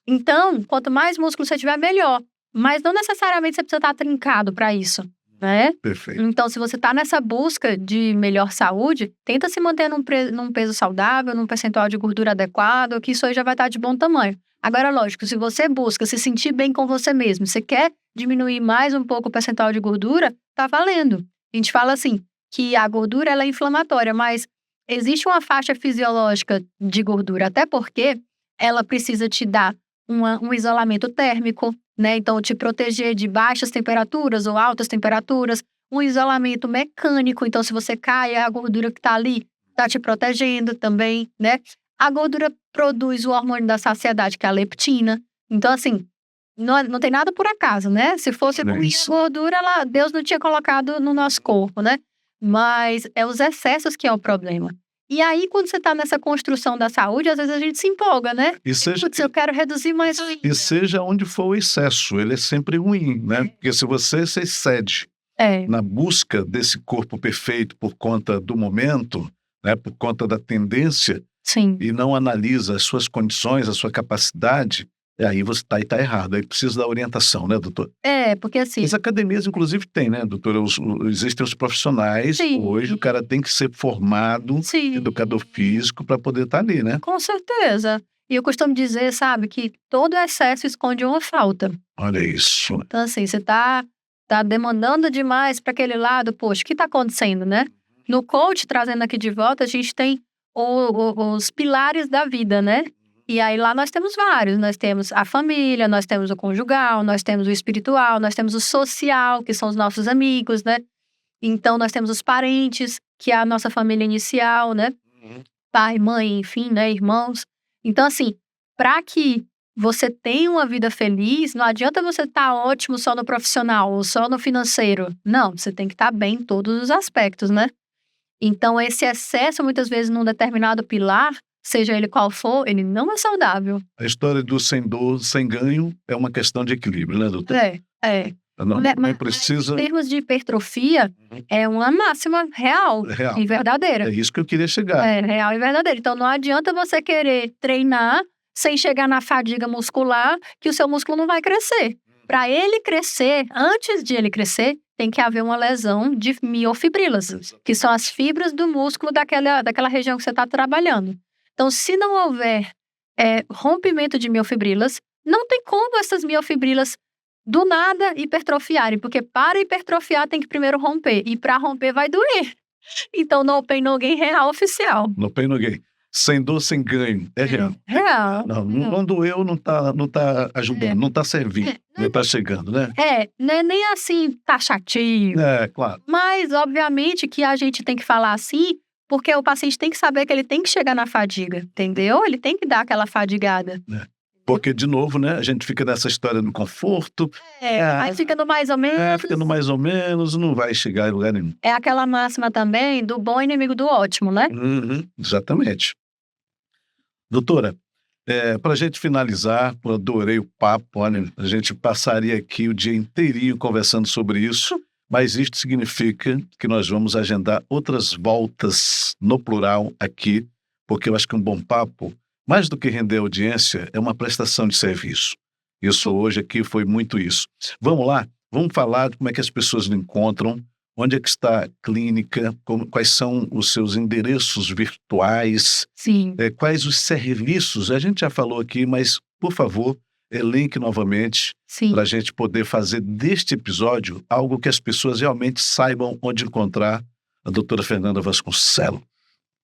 Então, quanto mais músculo você tiver, melhor. Mas não necessariamente você precisa estar trincado para isso, né? Perfeito. Então, se você está nessa busca de melhor saúde, tenta se manter num peso saudável, num percentual de gordura adequado, que isso aí já vai estar de bom tamanho. Agora, lógico, se você busca se sentir bem com você mesmo, você quer diminuir mais um pouco o percentual de gordura, tá valendo. A gente fala assim, que a gordura ela é inflamatória, mas existe uma faixa fisiológica de gordura, até porque ela precisa te dar um isolamento térmico, né? Então, te proteger de baixas temperaturas ou altas temperaturas, um isolamento mecânico. Então, se você cai, a gordura que tá ali tá te protegendo também, né? A gordura produz o hormônio da saciedade, que é a leptina. Então, assim, não tem nada por acaso, né? Se fosse ruim a gordura, Deus não tinha colocado no nosso corpo, né? Mas é os excessos que é o problema. E aí, quando você está nessa construção da saúde, às vezes a gente se empolga, né? Putz, eu quero reduzir mais. E seja onde for o excesso, ele é sempre ruim, né? Porque se você se excede na busca desse corpo perfeito por conta do momento, né? Por conta da tendência, Sim. E não analisa as suas condições, a sua capacidade, aí você está errado. Aí precisa da orientação, né, doutor? Porque assim... As academias, inclusive, tem, né, doutora? Existem os profissionais. Sim. Hoje o cara tem que ser formado, educador físico, para poder estar ali, né? Com certeza. E eu costumo dizer, sabe, que todo excesso esconde uma falta. Olha isso. Então, assim, você tá demandando demais para aquele lado, poxa, o que está acontecendo, né? No coach, trazendo aqui de volta, a gente tem os pilares da vida, né? E aí lá nós temos vários, nós temos a família, nós temos o conjugal, nós temos o espiritual, nós temos o social, que são os nossos amigos, né? Então nós temos os parentes, que é a nossa família inicial, né? Pai, mãe, enfim, né? Irmãos. Então assim, para que você tenha uma vida feliz, não adianta você estar ótimo só no profissional ou só no financeiro. Não, você tem que estar bem em todos os aspectos, né? Então, esse excesso, muitas vezes, num determinado pilar, seja ele qual for, ele não é saudável. A história do sem dor, sem ganho, é uma questão de equilíbrio, né, doutor? Não precisa... Em termos de hipertrofia, é uma máxima real e verdadeira. É isso que eu queria chegar. É real e verdadeira. Então, não adianta você querer treinar sem chegar na fadiga muscular, que o seu músculo não vai crescer. Para ele crescer, antes de ele crescer, tem que haver uma lesão de miofibrilas, que são as fibras do músculo daquela região que você está trabalhando. Então, se não houver rompimento de miofibrilas, não tem como essas miofibrilas do nada hipertrofiarem, porque para hipertrofiar tem que primeiro romper, e para romper vai doer. Então, no pain, no gain real oficial. No pain, no gain. Sem dor, sem ganho. É real. Real. Não doeu, não tá ajudando, não tá servindo, não tá chegando, né? Não é nem assim taxativo. É, claro. Mas, obviamente, que a gente tem que falar assim, porque o paciente tem que saber que ele tem que chegar na fadiga, entendeu? Ele tem que dar aquela fadigada. Porque, de novo, né, a gente fica nessa história do conforto. Aí fica no mais ou menos. Fica no mais ou menos, não vai chegar em lugar nenhum. É aquela máxima também do bom inimigo do ótimo, né? Exatamente. Doutora, para a gente finalizar, eu adorei o papo, olha, a gente passaria aqui o dia inteirinho conversando sobre isso, mas isto significa que nós vamos agendar outras voltas no plural aqui, porque eu acho que um bom papo, mais do que render audiência, é uma prestação de serviço. Isso hoje aqui foi muito isso. Vamos lá? Vamos falar de como é que as pessoas me encontram, onde é que está a clínica, quais são os seus endereços virtuais, Sim. Quais os serviços. A gente já falou aqui, mas, por favor, elenque novamente para a gente poder fazer deste episódio algo que as pessoas realmente saibam onde encontrar a doutora Fernanda Vasconcelos.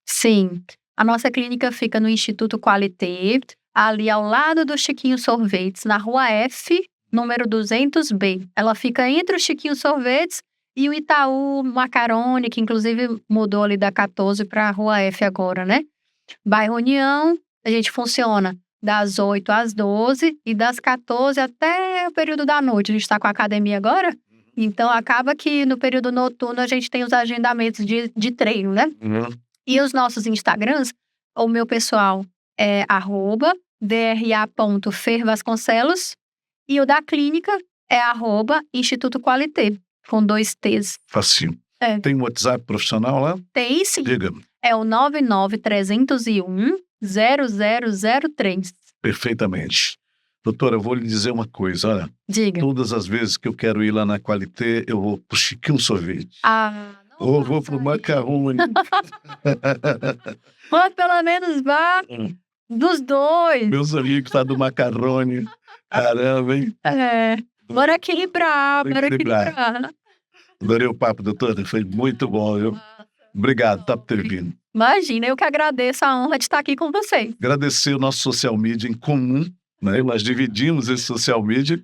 Sim. A nossa clínica fica no Instituto Qualité, ali ao lado do Chiquinho Sorvetes, na Rua F, número 200B. Ela fica entre o Chiquinho Sorvetes e o Itaú Macarone, que inclusive mudou ali da 14 para a Rua F agora, né? Bairro União, a gente funciona das 8 às 12 e das 14 até o período da noite. A gente está com a academia agora, então acaba que no período noturno a gente tem os agendamentos de treino, né? E os nossos Instagrams, o meu pessoal é @dra.fervasconcelos e o da clínica é @Instituto Qualité, com 2 T's. Facinho. Tem um WhatsApp profissional lá? Tem sim. Diga-me. É o 99301-0003. Perfeitamente. Doutora, eu vou lhe dizer uma coisa, olha. Diga. Todas as vezes que eu quero ir lá na Qualité, eu vou pro Chiquinho Sorvete. Ou vou pro Macarone. Mas pelo menos vá dos dois. Meus amigos tá do Macarone. Caramba, hein? Bora equilibrar, Adorei o papo, doutora. Foi muito bom, viu? Obrigado, tá por ter vindo. Imagina, eu que agradeço a honra de estar aqui com vocês. Agradecer o nosso social media em comum, né? Nós dividimos esse social media,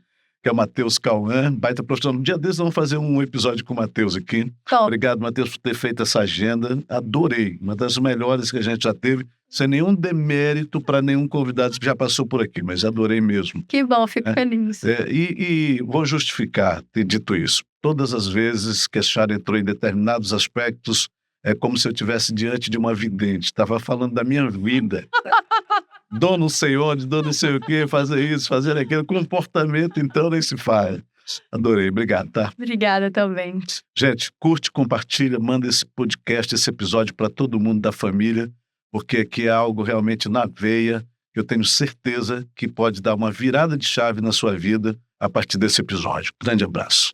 que é o Matheus Cauã, baita profissional. Um dia desses vamos fazer um episódio com o Matheus aqui. Top. Obrigado, Matheus, por ter feito essa agenda. Adorei. Uma das melhores que a gente já teve, sem nenhum demérito para nenhum convidado que já passou por aqui, mas adorei mesmo. Que bom, fico feliz. E vou justificar ter dito isso. Todas as vezes que a Chara entrou em determinados aspectos, é como se eu estivesse diante de uma vidente. Estava falando da minha vida. Dou não sei onde, dou não sei o quê, fazer isso, fazer aquilo. Comportamento, então, nem se fala. Adorei. Obrigado, tá? Obrigada também. Gente, curte, compartilha, manda esse podcast, esse episódio para todo mundo da família, porque aqui é algo realmente na veia, que eu tenho certeza que pode dar uma virada de chave na sua vida a partir desse episódio. Grande abraço.